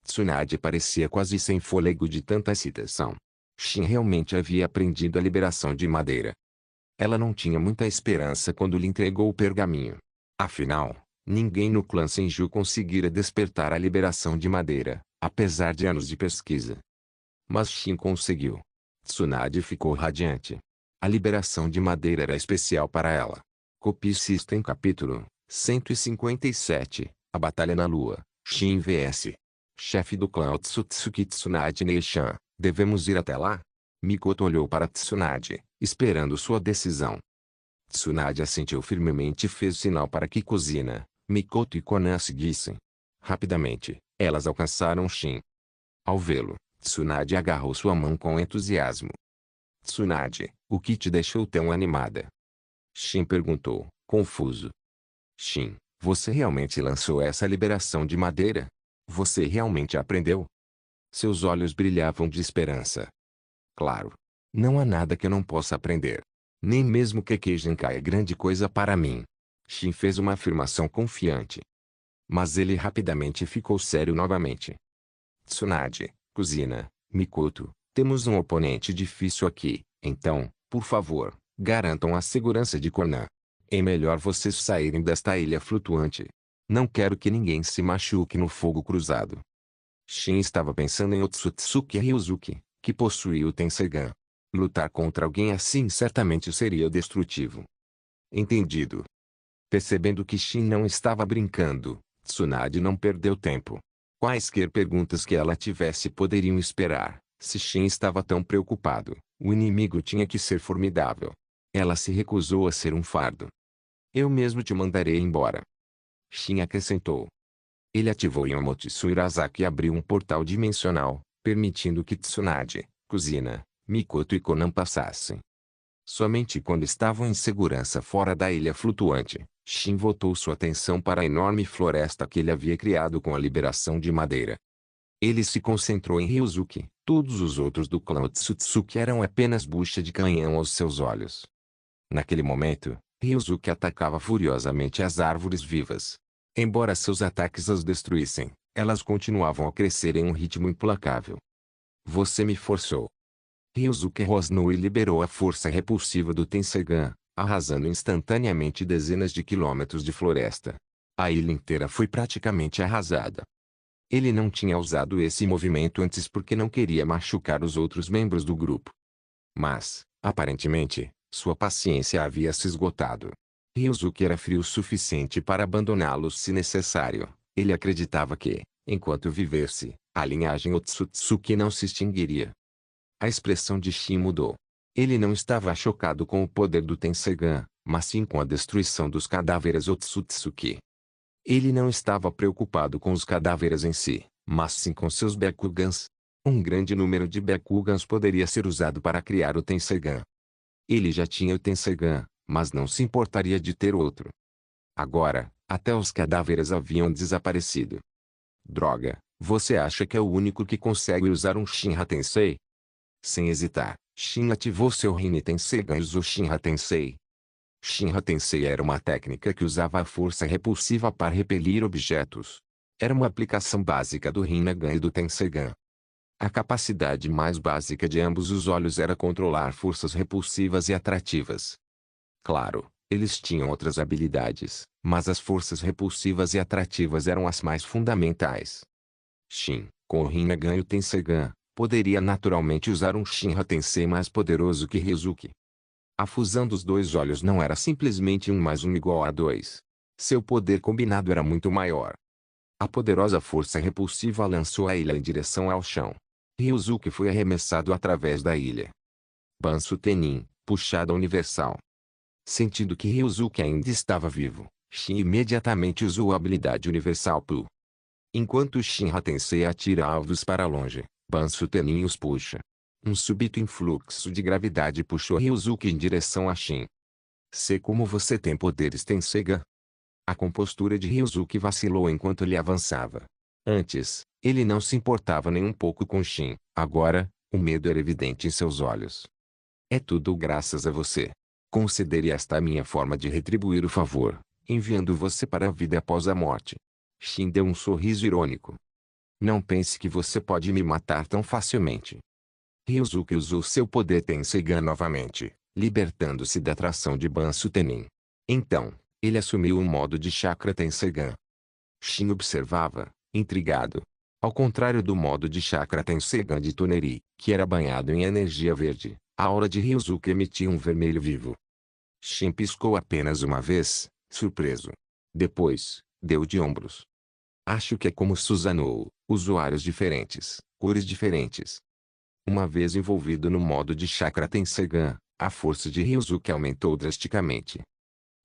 Tsunade parecia quase sem fôlego de tanta excitação. Shin realmente havia aprendido a liberação de madeira. Ela não tinha muita esperança quando lhe entregou o pergaminho. Afinal, ninguém no clã Senju conseguira despertar a liberação de madeira, apesar de anos de pesquisa. Mas Shin conseguiu. Tsunade ficou radiante. A liberação de madeira era especial para ela. Copie System capítulo 157, A Batalha na Lua, Shin vs. Chefe do clã Otsutsuki Tsunade Neishan, devemos ir até lá? Mikoto olhou para Tsunade, esperando sua decisão. Tsunade assentiu firmemente e fez sinal para que Kuzina, Mikoto e Konan a seguissem. Rapidamente, elas alcançaram Shin. Ao vê-lo, Tsunade agarrou sua mão com entusiasmo. Tsunade, o que te deixou tão animada? Shin perguntou, confuso. Shin, você realmente lançou essa liberação de madeira? Você realmente aprendeu? Seus olhos brilhavam de esperança. Claro. Não há nada que eu não possa aprender. Nem mesmo que Keijenkai é grande coisa para mim. Shin fez uma afirmação confiante. Mas ele rapidamente ficou sério novamente. Tsunade, Kuzina, Mikoto, temos um oponente difícil aqui, então, por favor, garantam a segurança de Konan. É melhor vocês saírem desta ilha flutuante. Não quero que ninguém se machuque no fogo cruzado. Shin estava pensando em Otsutsuki Ryuzuki, que possuía o Tensegan. Lutar contra alguém assim certamente seria destrutivo. Entendido. Percebendo que Shin não estava brincando, Tsunade não perdeu tempo. Quaisquer perguntas que ela tivesse poderiam esperar. Se Shin estava tão preocupado, o inimigo tinha que ser formidável. Ela se recusou a ser um fardo. Eu mesmo te mandarei embora. Shin acrescentou. Ele ativou Yomotsu Irazaki e abriu um portal dimensional, permitindo que Tsunade, Kuzina, Mikoto e Konan passassem. Somente quando estavam em segurança fora da ilha flutuante, Shin voltou sua atenção para a enorme floresta que ele havia criado com a liberação de madeira. Ele se concentrou em Ryuzuki. Todos os outros do clã Otsutsuki eram apenas bucha de canhão aos seus olhos. Naquele momento, Ryuzuki atacava furiosamente as árvores vivas. Embora seus ataques as destruíssem, elas continuavam a crescer em um ritmo implacável. Você me forçou. Ryuzuki rosnou e liberou a força repulsiva do Tensegan, arrasando instantaneamente dezenas de quilômetros de floresta. A ilha inteira foi praticamente arrasada. Ele não tinha usado esse movimento antes porque não queria machucar os outros membros do grupo. Mas, aparentemente, sua paciência havia se esgotado. Ryuzuki era frio o suficiente para abandoná-los se necessário. Ele acreditava que, enquanto vivesse, a linhagem Otsutsuki não se extinguiria. A expressão de Shin mudou. Ele não estava chocado com o poder do Tensegan, mas sim com a destruição dos cadáveres Otsutsuki. Ele não estava preocupado com os cadáveres em si, mas sim com seus Bakugans. Um grande número de Bakugans poderia ser usado para criar o Tensegan. Ele já tinha o Tensegan, mas não se importaria de ter outro. Agora, até os cadáveres haviam desaparecido. Droga, você acha que é o único que consegue usar um Shinra Tensei? Sem hesitar, Shin ativou seu Rin Tensegan e usou Shinra Tensei. Shinra Tensei era uma técnica que usava a força repulsiva para repelir objetos. Era uma aplicação básica do Rinnegan e do Tensegan. A capacidade mais básica de ambos os olhos era controlar forças repulsivas e atrativas. Claro, eles tinham outras habilidades, mas as forças repulsivas e atrativas eram as mais fundamentais. Shin, com o Rinnegan e o Tensegan, poderia naturalmente usar um Shinra Tensei mais poderoso que Ryuzuki. A fusão dos dois olhos não era simplesmente 1 mais 1 igual a 2. Seu poder combinado era muito maior. A poderosa força repulsiva lançou a ilha em direção ao chão. Ryuzuki foi arremessado através da ilha. Bansu Tenin, puxada universal. Sentindo que Ryuzuki ainda estava vivo, Shin imediatamente usou a habilidade universal Pu. Enquanto Shinra Tensei atira alvos para longe, Bansu Tenin os puxa. Um súbito influxo de gravidade puxou Ryuzuki em direção a Shin. Sei como você tem poderes Tensegan. A compostura de Ryuzuki vacilou enquanto ele avançava. Antes, ele não se importava nem um pouco com Shin. Agora, o medo era evidente em seus olhos. É tudo graças a você. Considere esta a minha forma de retribuir o favor, enviando você para a vida após a morte. Shin deu um sorriso irônico. Não pense que você pode me matar tão facilmente. Ryuzuki usou seu poder Tensegan novamente, libertando-se da atração de Bansu Tenin. Então, ele assumiu o modo de Chakra Tensegan. Shin observava, intrigado. Ao contrário do modo de Chakra Tensegan de Toneri, que era banhado em energia verde, a aura de Ryuzuki emitia um vermelho vivo. Shin piscou apenas uma vez, surpreso. Depois, deu de ombros. Acho que é como Susanoo, usuários diferentes, cores diferentes. Uma vez envolvido no modo de Chakra Tensegan, a força de Ryuzuki aumentou drasticamente.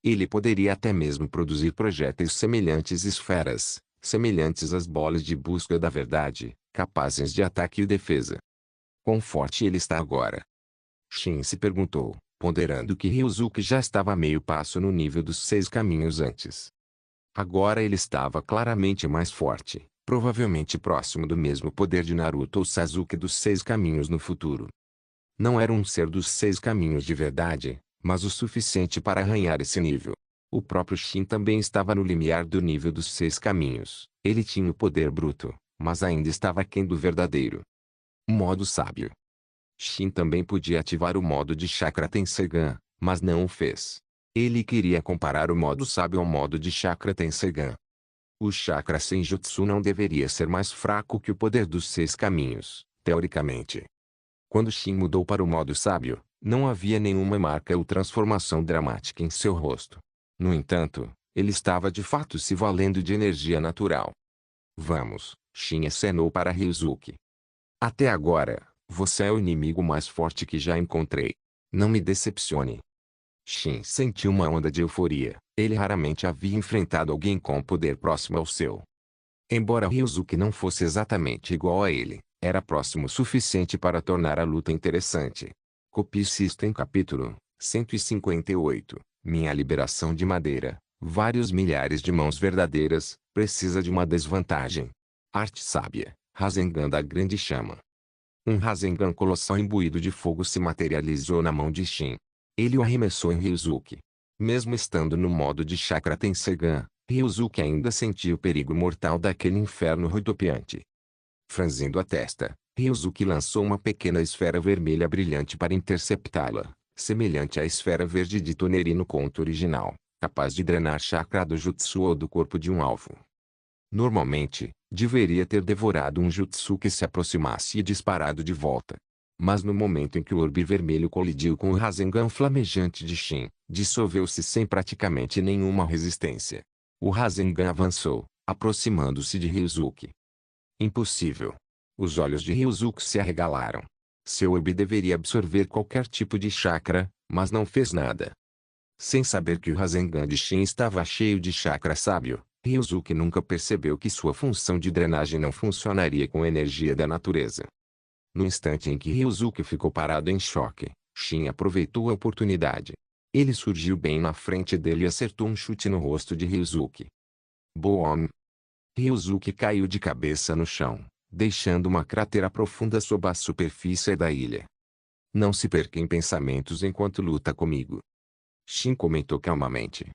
Ele poderia até mesmo produzir projéteis semelhantes esferas, semelhantes às bolas de busca da verdade, capazes de ataque e defesa. Quão forte ele está agora? Shin se perguntou, ponderando que Ryuzuki já estava a meio passo no nível dos 6 caminhos antes. Agora ele estava claramente mais forte, provavelmente próximo do mesmo poder de Naruto ou Sasuke dos 6 caminhos no futuro. Não era um ser dos 6 caminhos de verdade, mas o suficiente para arranhar esse nível. O próprio Shin também estava no limiar do nível dos 6 caminhos. Ele tinha o poder bruto, mas ainda estava aquém do verdadeiro. Modo sábio. Shin também podia ativar o modo de Chakra Tensegan, mas não o fez. Ele queria comparar o modo sábio ao modo de Chakra Tensegan. O Chakra Senjutsu não deveria ser mais fraco que o poder dos 6 caminhos, teoricamente. Quando Shin mudou para o modo sábio, não havia nenhuma marca ou transformação dramática em seu rosto. No entanto, ele estava de fato se valendo de energia natural. Vamos, Shin acenou para Ryuzuki. Até agora, você é o inimigo mais forte que já encontrei. Não me decepcione. Shin sentiu uma onda de euforia. Ele raramente havia enfrentado alguém com poder próximo ao seu. Embora Ryuzuki não fosse exatamente igual a ele, era próximo o suficiente para tornar a luta interessante. Copie System capítulo 158. Minha liberação de madeira. Vários milhares de mãos verdadeiras, precisa de uma desvantagem. Arte sábia. Rasengan da grande chama. Um Rasengan colossal imbuído de fogo se materializou na mão de Shin. Ele o arremessou em Ryuzuki. Mesmo estando no modo de Chakra Tensegan, Ryuzuki ainda sentia o perigo mortal daquele inferno rodopiante. Franzindo a testa, Ryuzuki lançou uma pequena esfera vermelha brilhante para interceptá-la, semelhante à esfera verde de Toneri no conto original, capaz de drenar chakra do jutsu ou do corpo de um alvo. Normalmente, deveria ter devorado um jutsu que se aproximasse e disparado de volta. Mas no momento em que o orbe vermelho colidiu com o Rasengan flamejante de Shin, dissolveu-se sem praticamente nenhuma resistência. O Rasengan avançou, aproximando-se de Ryuzuki. Impossível. Os olhos de Ryuzuki se arregalaram. Seu orbe deveria absorver qualquer tipo de chakra, mas não fez nada. Sem saber que o Rasengan de Shin estava cheio de chakra sábio, Ryuzuki nunca percebeu que sua função de drenagem não funcionaria com a energia da natureza. No instante em que Ryuzuki ficou parado em choque, Shin aproveitou a oportunidade. Ele surgiu bem na frente dele e acertou um chute no rosto de Ryuzuki. Boom! Ryuzuki caiu de cabeça no chão, deixando uma cratera profunda sob a superfície da ilha. Não se perca em pensamentos enquanto luta comigo. Shin comentou calmamente.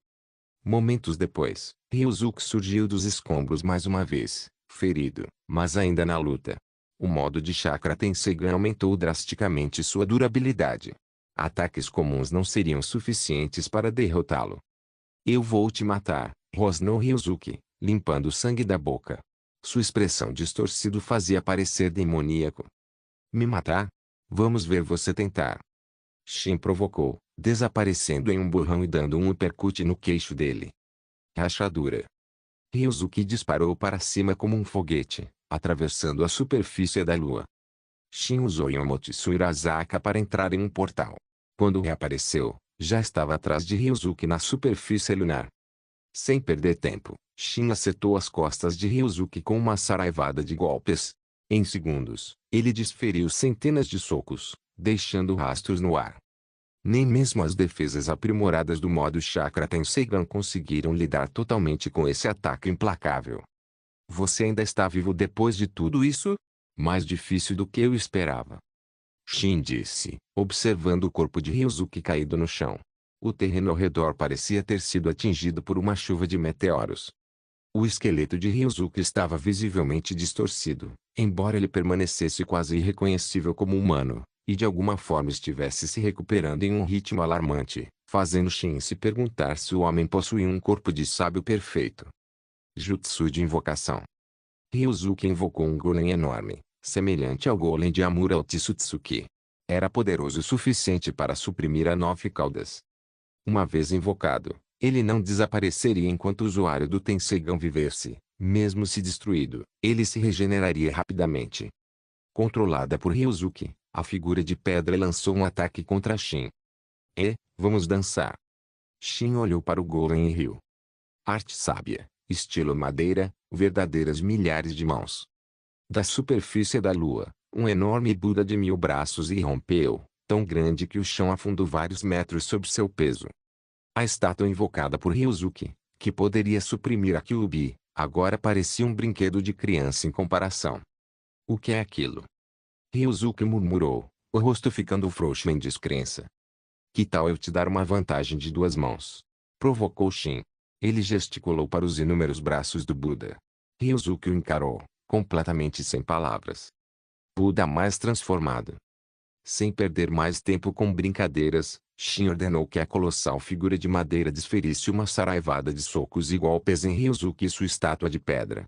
Momentos depois, Ryuzuki surgiu dos escombros mais uma vez, ferido, mas ainda na luta. O modo de Chakra Tensegan aumentou drasticamente sua durabilidade. Ataques comuns não seriam suficientes para derrotá-lo. Eu vou te matar, rosnou Ryuzuki, limpando o sangue da boca. Sua expressão distorcida fazia parecer demoníaco. Me matar? Vamos ver você tentar. Shin provocou, desaparecendo em um borrão e dando um uppercut no queixo dele. Rachadura. Ryuzuki disparou para cima como um foguete, atravessando a superfície da lua. Shin usou Yomotsu Irazaka para entrar em um portal. Quando reapareceu, já estava atrás de Ryuzuki na superfície lunar. Sem perder tempo, Shin acertou as costas de Ryuzuki com uma saraivada de golpes. Em segundos, ele desferiu centenas de socos, deixando rastros no ar. Nem mesmo as defesas aprimoradas do modo Chakra Tensegan conseguiram lidar totalmente com esse ataque implacável. Você ainda está vivo depois de tudo isso? Mais difícil do que eu esperava. Shin disse, observando o corpo de Ryuzuki caído no chão. O terreno ao redor parecia ter sido atingido por uma chuva de meteoros. O esqueleto de Ryuzuki estava visivelmente distorcido, embora ele permanecesse quase irreconhecível como humano, e de alguma forma estivesse se recuperando em um ritmo alarmante, fazendo Shin se perguntar se o homem possuía um corpo de sábio perfeito. Jutsu de invocação. Ryuzuki invocou um golem enorme, semelhante ao golem de Amura Otsutsuki. Era poderoso o suficiente para suprimir a 9 caudas. Uma vez invocado, ele não desapareceria enquanto o usuário do Tensegan vivesse, Mesmo se destruído, ele se regeneraria rapidamente. Controlada por Ryosuke, a figura de pedra lançou um ataque contra Shin. Vamos dançar. Shin olhou para o golem e riu. Arte sábia, estilo madeira, verdadeiras milhares de mãos. Da superfície da lua, um enorme Buda de 1000 braços irrompeu, tão grande que o chão afundou vários metros sob seu peso. A estátua invocada por Ryosuke, que poderia suprimir a Kyuubi, agora parecia um brinquedo de criança em comparação. O que é aquilo? Ryosuke murmurou, o rosto ficando frouxo em descrença. Que tal eu te dar uma vantagem de 2 mãos? Provocou Shin. Ele gesticulou para os inúmeros braços do Buda. Ryosuke o encarou, completamente sem palavras. Buda mais transformado. Sem perder mais tempo com brincadeiras, Shin ordenou que a colossal figura de madeira desferisse uma saraivada de socos e golpes em Ryosuke e sua estátua de pedra.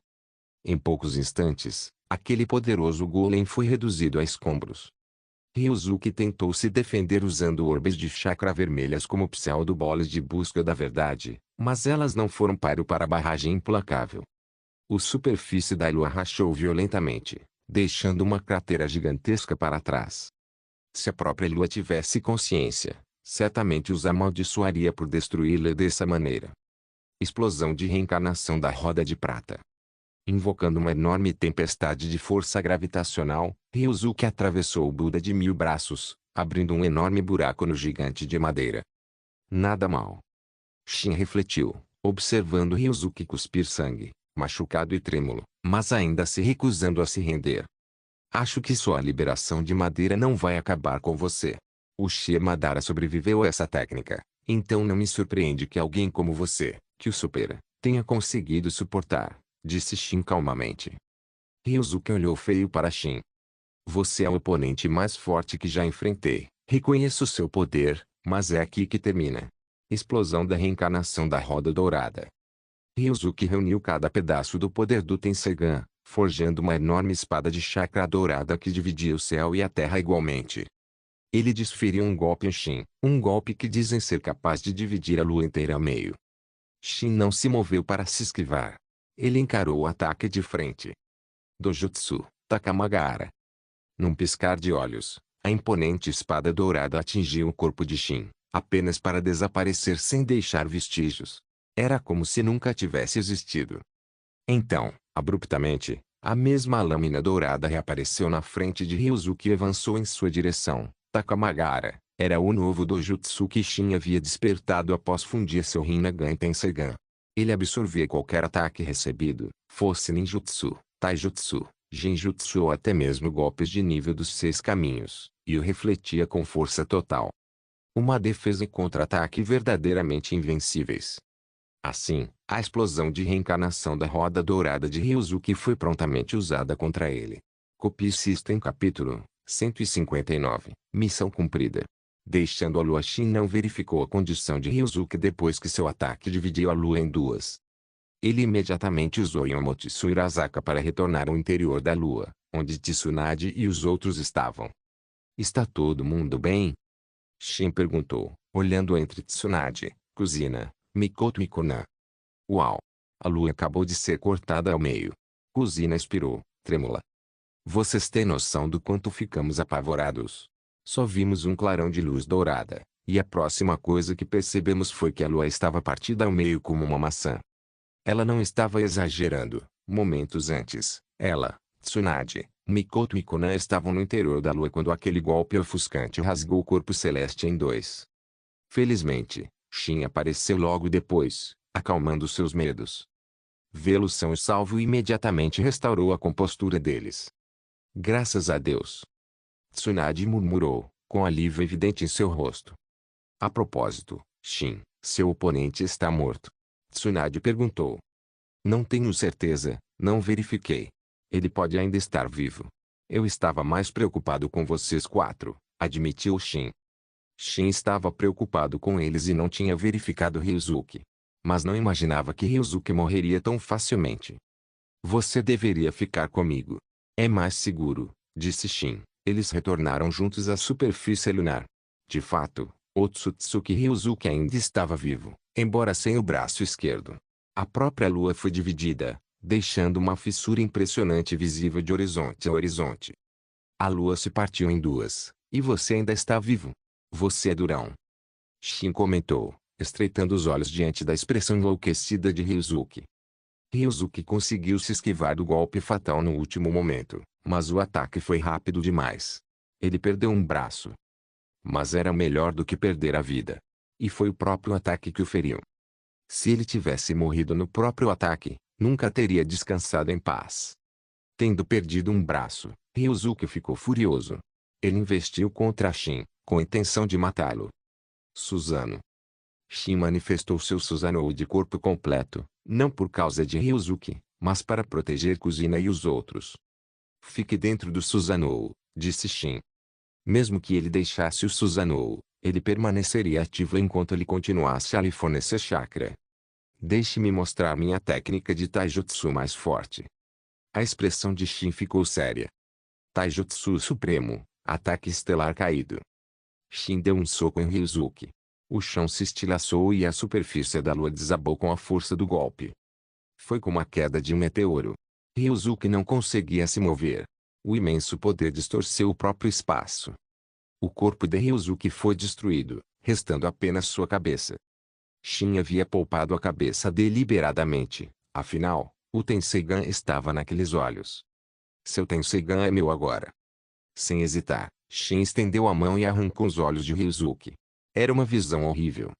Em poucos instantes, aquele poderoso golem foi reduzido a escombros. Ryosuke tentou se defender usando orbes de chakra vermelhas como pseudo-bolas de busca da verdade, mas elas não foram páreo para a barragem implacável. A superfície da lua rachou violentamente, deixando uma cratera gigantesca para trás. Se a própria lua tivesse consciência, certamente os amaldiçoaria por destruí-la dessa maneira. Explosão de reencarnação da roda de prata. Invocando uma enorme tempestade de força gravitacional, Ryosuke atravessou o Buda de 1000 braços, abrindo um enorme buraco no gigante de madeira. Nada mal. Shin refletiu, observando Ryosuke cuspir sangue, machucado e trêmulo, mas ainda se recusando a se render. Acho que sua liberação de madeira não vai acabar com você. O Uchiha Madara sobreviveu a essa técnica, então não me surpreende que alguém como você, que o supera, tenha conseguido suportar, disse Shin calmamente. Ryosuke olhou feio para Shin. Você é o oponente mais forte que já enfrentei, reconheço seu poder, mas é aqui que termina. Explosão da reencarnação da roda dourada. Ryosuke reuniu cada pedaço do poder do Tensegan, forjando uma enorme espada de chakra dourada que dividia o céu e a terra igualmente. Ele desferiu um golpe em Shin, um golpe que dizem ser capaz de dividir a lua inteira a meio. Shin não se moveu para se esquivar. Ele encarou o ataque de frente. Dojutsu, Takamagahara. Num piscar de olhos, a imponente espada dourada atingiu o corpo de Shin, apenas para desaparecer sem deixar vestígios. Era como se nunca tivesse existido. Então, abruptamente, a mesma lâmina dourada reapareceu na frente de Ryosuke e avançou em sua direção. Takamagahara era o novo Dojutsu que Shin havia despertado após fundir seu Rinnegan em Tensegan. Ele absorvia qualquer ataque recebido, fosse ninjutsu, taijutsu, genjutsu ou até mesmo golpes de nível dos 6 caminhos, e o refletia com força total. Uma defesa e contra-ataque verdadeiramente invencíveis. Assim, a explosão de reencarnação da roda dourada de Ryosuke foi prontamente usada contra ele. Copy System Capítulo 159, Missão cumprida. Deixando a lua, Shin não verificou a condição de Ryosuke depois que seu ataque dividiu a lua em 2. Ele imediatamente usou Yamotsu Irazaka para retornar ao interior da lua, onde Tsunade e os outros estavam. Está todo mundo bem? Shin perguntou, olhando entre Tsunade, Kuzina, Mikoto e Konan. Uau! A lua acabou de ser cortada ao meio. Kuzina expirou, trêmula. Vocês têm noção do quanto ficamos apavorados? Só vimos um clarão de luz dourada, e a próxima coisa que percebemos foi que a lua estava partida ao meio como uma maçã. Ela não estava exagerando. Momentos antes, ela, Tsunade, Mikoto e Konan estavam no interior da lua quando aquele golpe ofuscante rasgou o corpo celeste em 2. Felizmente, Shin apareceu logo depois, acalmando seus medos. Vê-lo são e salvo imediatamente restaurou a compostura deles. Graças a Deus. Tsunade murmurou, com alívio evidente em seu rosto. A propósito, Shin, seu oponente está morto. Tsunade perguntou. Não tenho certeza, não verifiquei. Ele pode ainda estar vivo. Eu estava mais preocupado com vocês 4, admitiu Shin. Shin estava preocupado com eles e não tinha verificado Ryosuke. Mas não imaginava que Ryosuke morreria tão facilmente. Você deveria ficar comigo. É mais seguro, disse Shin. Eles retornaram juntos à superfície lunar. De fato, Otsutsuki Ryosuke ainda estava vivo, embora sem o braço esquerdo. A própria lua foi dividida, deixando uma fissura impressionante visível de horizonte a horizonte. A lua se partiu em duas, e você ainda está vivo. Você é durão. Shin comentou, estreitando os olhos diante da expressão enlouquecida de Ryuzuki. Ryuzuki conseguiu se esquivar do golpe fatal no último momento, mas o ataque foi rápido demais. Ele perdeu um braço. Mas era melhor do que perder a vida. E foi o próprio ataque que o feriu. Se ele tivesse morrido no próprio ataque, nunca teria descansado em paz. Tendo perdido um braço, Ryuzuki ficou furioso. Ele investiu contra Shin, com a intenção de matá-lo. Suzano. Shin manifestou seu Susanoo de corpo completo, não por causa de Ryuzuki, mas para proteger Kuzina e os outros. Fique dentro do Susanoo, disse Shin. Mesmo que ele deixasse o Susanoo, ele permaneceria ativo enquanto ele continuasse a lhe fornecer chakra. Deixe-me mostrar minha técnica de taijutsu mais forte. A expressão de Shin ficou séria. Taijutsu supremo, ataque estelar caído. Shin deu um soco em Ryuzuki. O chão se estilhaçou e a superfície da lua desabou com a força do golpe. Foi como a queda de um meteoro. Ryuzuki não conseguia se mover. O imenso poder distorceu o próprio espaço. O corpo de Ryuzuki foi destruído, restando apenas sua cabeça. Shin havia poupado a cabeça deliberadamente, afinal, o Tenseigan estava naqueles olhos. Seu Tenseigan é meu agora. Sem hesitar, Shin estendeu a mão e arrancou os olhos de Ryuzuki. Era uma visão horrível.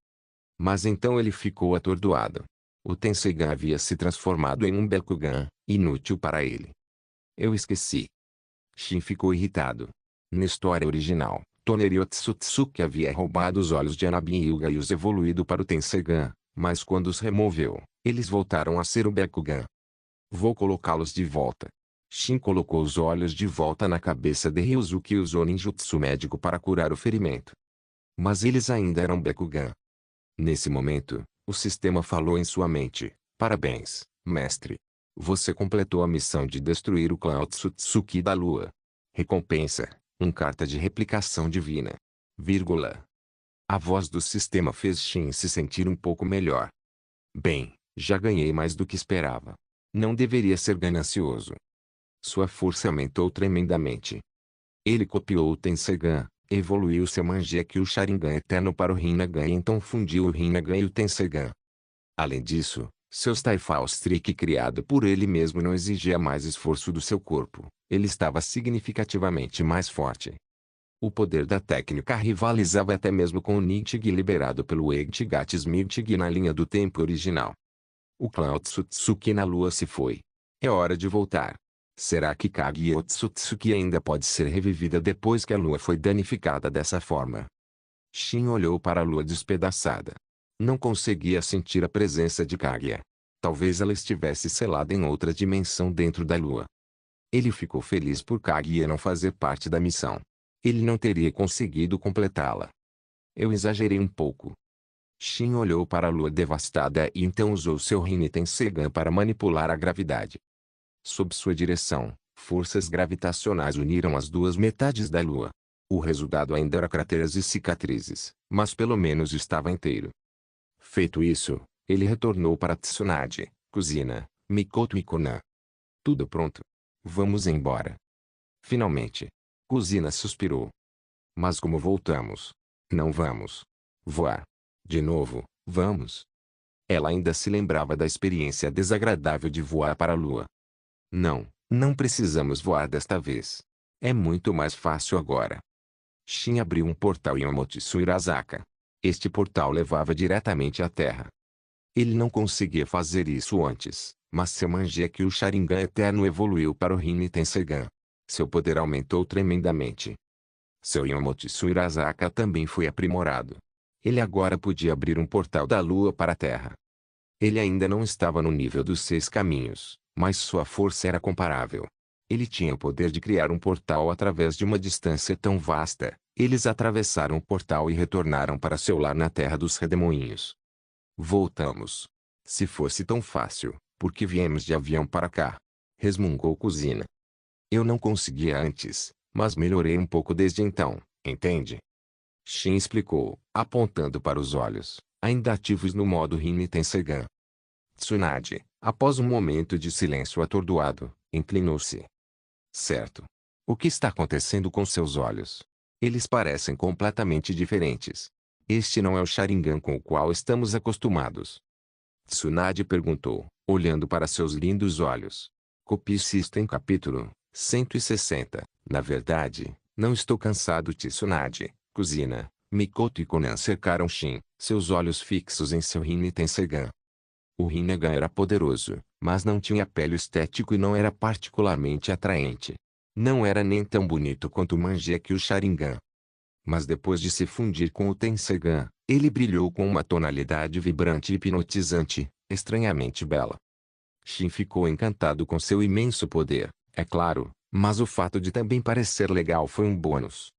Mas então ele ficou atordoado. O Tenseigan havia se transformado em um Bakugan, inútil para ele. Eu esqueci. Shin ficou irritado. Na história original, Toneriotsutsuki Tsuki havia roubado os olhos de Anabi Hyuga e os evoluído para o Tenseigan, mas quando os removeu, eles voltaram a ser o Bakugan. Vou colocá-los de volta. Shin colocou os olhos de volta na cabeça de Ryuzuki e usou ninjutsu médico para curar o ferimento. Mas eles ainda eram Bakugan. Nesse momento, o sistema falou em sua mente: parabéns, mestre. Você completou a missão de destruir o clã Otsutsuki da Lua. Recompensa: carta de replicação divina. Vírgula. A voz do sistema fez Shin se sentir um pouco melhor. Bem, já ganhei mais do que esperava. Não deveria ser ganancioso. Sua força aumentou tremendamente. Ele copiou o Tenseigan, evoluiu seu Mangekyou Sharingan eterno para o Rinnegan e então fundiu o Rinnegan e o Tenseigan. Além disso, seu Typhus Trick criado por ele mesmo não exigia mais esforço do seu corpo, ele estava significativamente mais forte. O poder da técnica rivalizava até mesmo com o Nintig liberado pelo Eitigatsu Mirtig na linha do tempo original. O clã Otsutsuki na Lua se foi. É hora de voltar. Será que Kage Otsutsuki ainda pode ser revivida depois que a Lua foi danificada dessa forma? Shin olhou para a Lua despedaçada. Não conseguia sentir a presença de Kaguya. Talvez ela estivesse selada em outra dimensão dentro da Lua. Ele ficou feliz por Kaguya não fazer parte da missão. Ele não teria conseguido completá-la. Eu exagerei um pouco. Shin olhou para a Lua devastada e então usou seu Rinne Tenseigan para manipular a gravidade. Sob sua direção, forças gravitacionais uniram as duas metades da Lua. O resultado ainda era crateras e cicatrizes, mas pelo menos estava inteiro. Feito isso, ele retornou para Tsunade, Kuzina, Mikoto e Konan. Tudo pronto. Vamos embora. Finalmente. Kuzina suspirou. Mas como voltamos? Não vamos. Voar. De novo, vamos. Ela ainda se lembrava da experiência desagradável de voar para a Lua. Não, não precisamos voar desta vez. É muito mais fácil agora. Shin abriu um portal em Omotsu Irazaka. Este portal levava diretamente à Terra. Ele não conseguia fazer isso antes, mas seu Mangekyou Sharingan eterno evoluiu para o Rinne Tenseigan. Seu poder aumentou tremendamente. Seu Yomotsu Irazaka também foi aprimorado. Ele agora podia abrir um portal da Lua para a Terra. Ele ainda não estava no nível dos 6 caminhos, mas sua força era comparável. Ele tinha o poder de criar um portal através de uma distância tão vasta. Eles atravessaram o portal e retornaram para seu lar na Terra dos Redemoinhos. Voltamos. Se fosse tão fácil, por que viemos de avião para cá? Resmungou Kuzina. Eu não conseguia antes, mas melhorei um pouco desde então, entende? Shin explicou, apontando para os olhos, ainda ativos no modo Rinne Tenseigan. Tsunade, após um momento de silêncio atordoado, inclinou-se. Certo. O que está acontecendo com seus olhos? Eles parecem completamente diferentes. Este não é o Sharingan com o qual estamos acostumados. Tsunade perguntou, olhando para seus lindos olhos. Copy System capítulo 160. Na verdade, não estou cansado. Tsunade, Kuzina, Mikoto e Konan cercaram Shin, seus olhos fixos em seu Rinne Tensegan. O Rinnegan era poderoso, mas não tinha apelo estético e não era particularmente atraente. Não era nem tão bonito quanto o Mangekyou Sharingan. Mas depois de se fundir com o Tensegan, ele brilhou com uma tonalidade vibrante e hipnotizante, estranhamente bela. Shin ficou encantado com seu imenso poder, é claro, mas o fato de também parecer legal foi um bônus.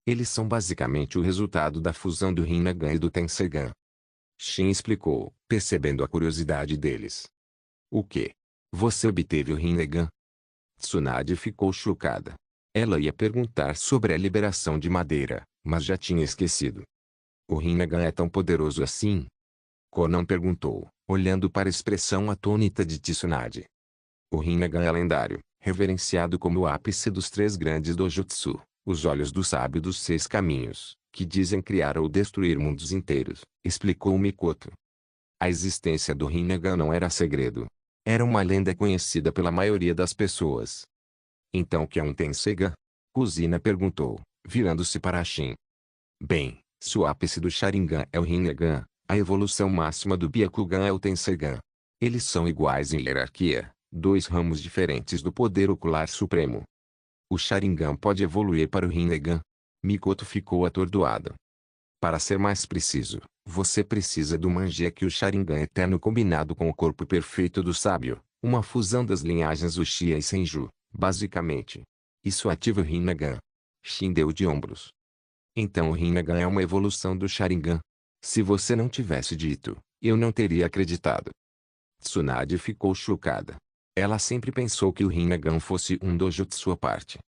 Eles são basicamente o resultado da fusão do Rinnegan e do Tensegan. Shin explicou, percebendo a curiosidade deles. O quê? Você obteve o Rinnegan? Tsunade ficou chocada. Ela ia perguntar sobre a liberação de madeira, mas já tinha esquecido. O Rinnegan é tão poderoso assim? Konan perguntou, olhando para a expressão atônita de Tsunade. O Rinnegan é lendário, reverenciado como o ápice dos três grandes dojutsu, os olhos do sábio dos seis caminhos, que dizem criar ou destruir mundos inteiros, explicou Mikoto. A existência do Rinnegan não era segredo. Era uma lenda conhecida pela maioria das pessoas. Então o que é um Tensegan? Kuzina perguntou, virando-se para Shin. Bem, se o ápice do Sharingan é o Rinnegan, a evolução máxima do Byakugan é o Tensegan. Eles são iguais em hierarquia, dois ramos diferentes do poder ocular supremo. O Sharingan pode evoluir para o Rinnegan? Mikoto ficou atordoado. Para ser mais preciso, você precisa do Mangekyou Sharingan eterno combinado com o corpo perfeito do sábio, uma fusão das linhagens Uchiha e Senju, basicamente. Isso ativa o Rinnegan. Shin deu de ombros. Então o Rinnegan é uma evolução do Sharingan. Se você não tivesse dito, eu não teria acreditado. Tsunade ficou chocada. Ela sempre pensou que o Rinnegan fosse um dojutsu à parte.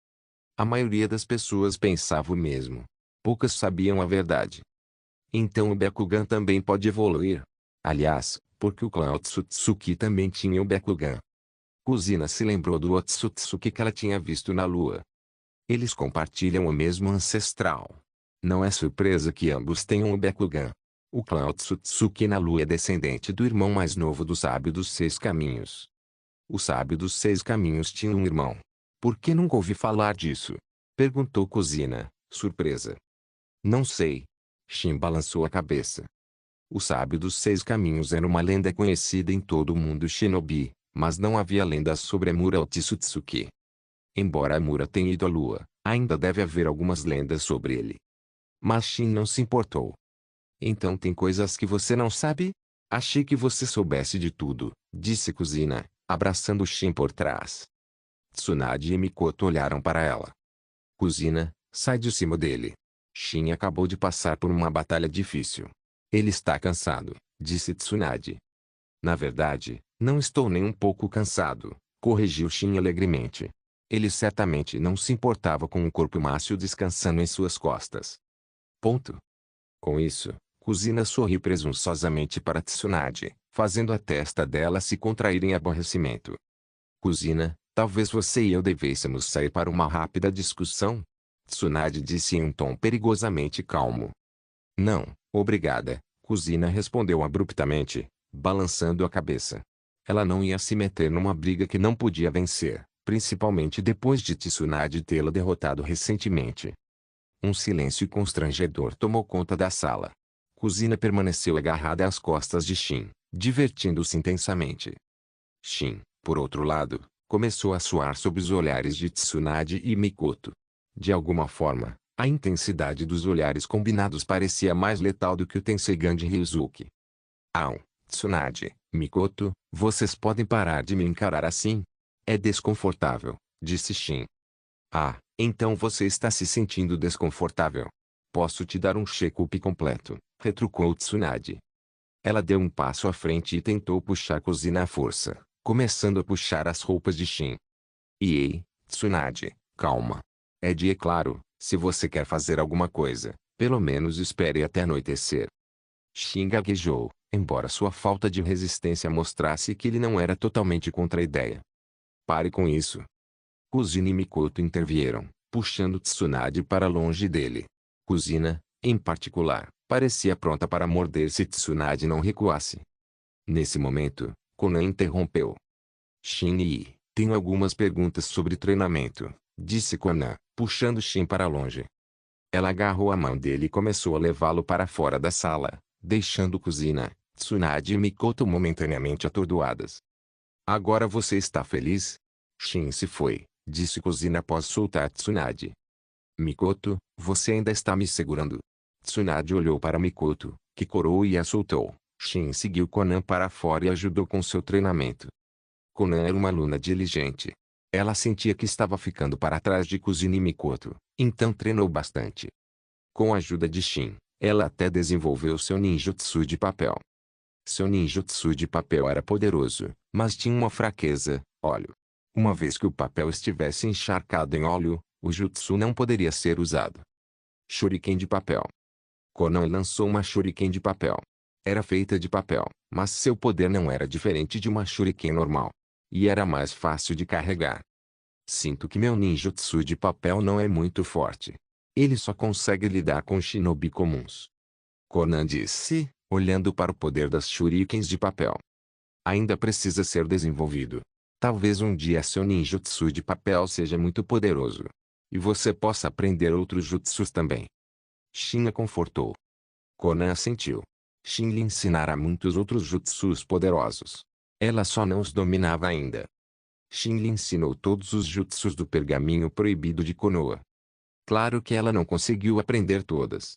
A maioria das pessoas pensava o mesmo. Poucas sabiam a verdade. Então o Byakugan também pode evoluir. Aliás, porque o clã Otsutsuki também tinha o Byakugan. Kuzina se lembrou do Otsutsuki que ela tinha visto na lua. Eles compartilham o mesmo ancestral. Não é surpresa que ambos tenham o Byakugan. O clã Otsutsuki na lua é descendente do irmão mais novo do sábio dos seis caminhos. O sábio dos seis caminhos tinha um irmão. Por que nunca ouvi falar disso? Perguntou Kuzina, surpresa. Não sei. Shin balançou a cabeça. O sábio dos seis caminhos era uma lenda conhecida em todo o mundo shinobi, mas não havia lendas sobre Amura Otsutsuki. Embora Amura tenha ido à lua, ainda deve haver algumas lendas sobre ele. Mas Shin não se importou. Então tem coisas que você não sabe? Achei que você soubesse de tudo, disse Kuzina, abraçando Shin por trás. Tsunade e Mikoto olharam para ela. Kuzina, sai de cima dele. Shin acabou de passar por uma batalha difícil. Ele está cansado, disse Tsunade. Na verdade, não estou nem um pouco cansado, corrigiu Shin alegremente. Ele certamente não se importava com o corpo mácio descansando em suas costas. Ponto. Com isso, Kuzina sorriu presunçosamente para Tsunade, fazendo a testa dela se contrair em aborrecimento. Kuzina, talvez você e eu devêssemos sair para uma rápida discussão? Tsunade disse em um tom perigosamente calmo. Não, obrigada, Kuzina respondeu abruptamente, balançando a cabeça. Ela não ia se meter numa briga que não podia vencer, principalmente depois de Tsunade tê-la derrotado recentemente. Um silêncio constrangedor tomou conta da sala. Kuzina permaneceu agarrada às costas de Shin, divertindo-se intensamente. Shin, por outro lado, começou a suar sob os olhares de Tsunade e Mikoto. De alguma forma, a intensidade dos olhares combinados parecia mais letal do que o Tensegan de Ryuzuki. Tsunade, Mikoto, vocês podem parar de me encarar assim? É desconfortável, disse Shin. Então você está se sentindo desconfortável. Posso te dar um check-up completo, retrucou Tsunade. Ela deu um passo à frente e tentou puxar Kuzina à força, começando a puxar as roupas de Shin. Ei, Tsunade, calma. É claro, se você quer fazer alguma coisa, pelo menos espere até anoitecer. Shin gaguejou, embora sua falta de resistência mostrasse que ele não era totalmente contra a ideia. Pare com isso. Kuzina e Mikoto intervieram, puxando Tsunade para longe dele. Kuzina, em particular, parecia pronta para morder se Tsunade não recuasse. Nesse momento, Konan interrompeu. Shin-Yi, tenho algumas perguntas sobre treinamento, disse Konan, puxando Shin para longe. Ela agarrou a mão dele e começou a levá-lo para fora da sala, deixando Kuzina, Tsunade e Mikoto momentaneamente atordoadas. Agora você está feliz? Shin se foi, disse Kuzina após soltar Tsunade. Mikoto, você ainda está me segurando? Tsunade olhou para Mikoto, que corou e a soltou. Shin seguiu Konan para fora e ajudou com seu treinamento. Konan era uma aluna diligente. Ela sentia que estava ficando para trás de Kuzina e Mikoto, então treinou bastante. Com a ajuda de Shin, ela até desenvolveu seu ninjutsu de papel. Seu ninjutsu de papel era poderoso, mas tinha uma fraqueza: óleo. Uma vez que o papel estivesse encharcado em óleo, o jutsu não poderia ser usado. Shuriken de papel. Konan lançou uma shuriken de papel. Era feita de papel, mas seu poder não era diferente de uma shuriken normal. E era mais fácil de carregar. Sinto que meu ninjutsu de papel não é muito forte. Ele só consegue lidar com shinobi comuns. Konan disse, olhando para o poder das shurikens de papel. Ainda precisa ser desenvolvido. Talvez um dia seu ninjutsu de papel seja muito poderoso. E você possa aprender outros jutsus também. Shin a confortou. Konan assentiu. Shin lhe ensinara muitos outros jutsus poderosos. Ela só não os dominava ainda. Shin lhe ensinou todos os jutsus do pergaminho proibido de Konoha. Claro que ela não conseguiu aprender todas.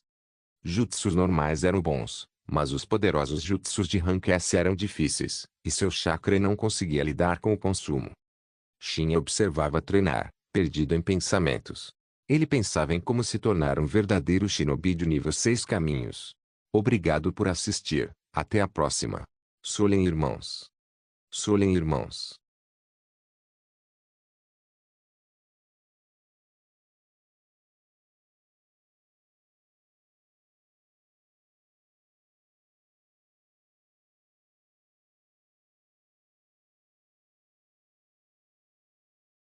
Jutsus normais eram bons, mas os poderosos jutsus de rank S eram difíceis, e seu chakra não conseguia lidar com o consumo. Shin observava treinar, perdido em pensamentos. Ele pensava em como se tornar um verdadeiro shinobi de nível 6 caminhos. Obrigado por assistir. Até a próxima. Solen Irmãos. Solen Irmãos.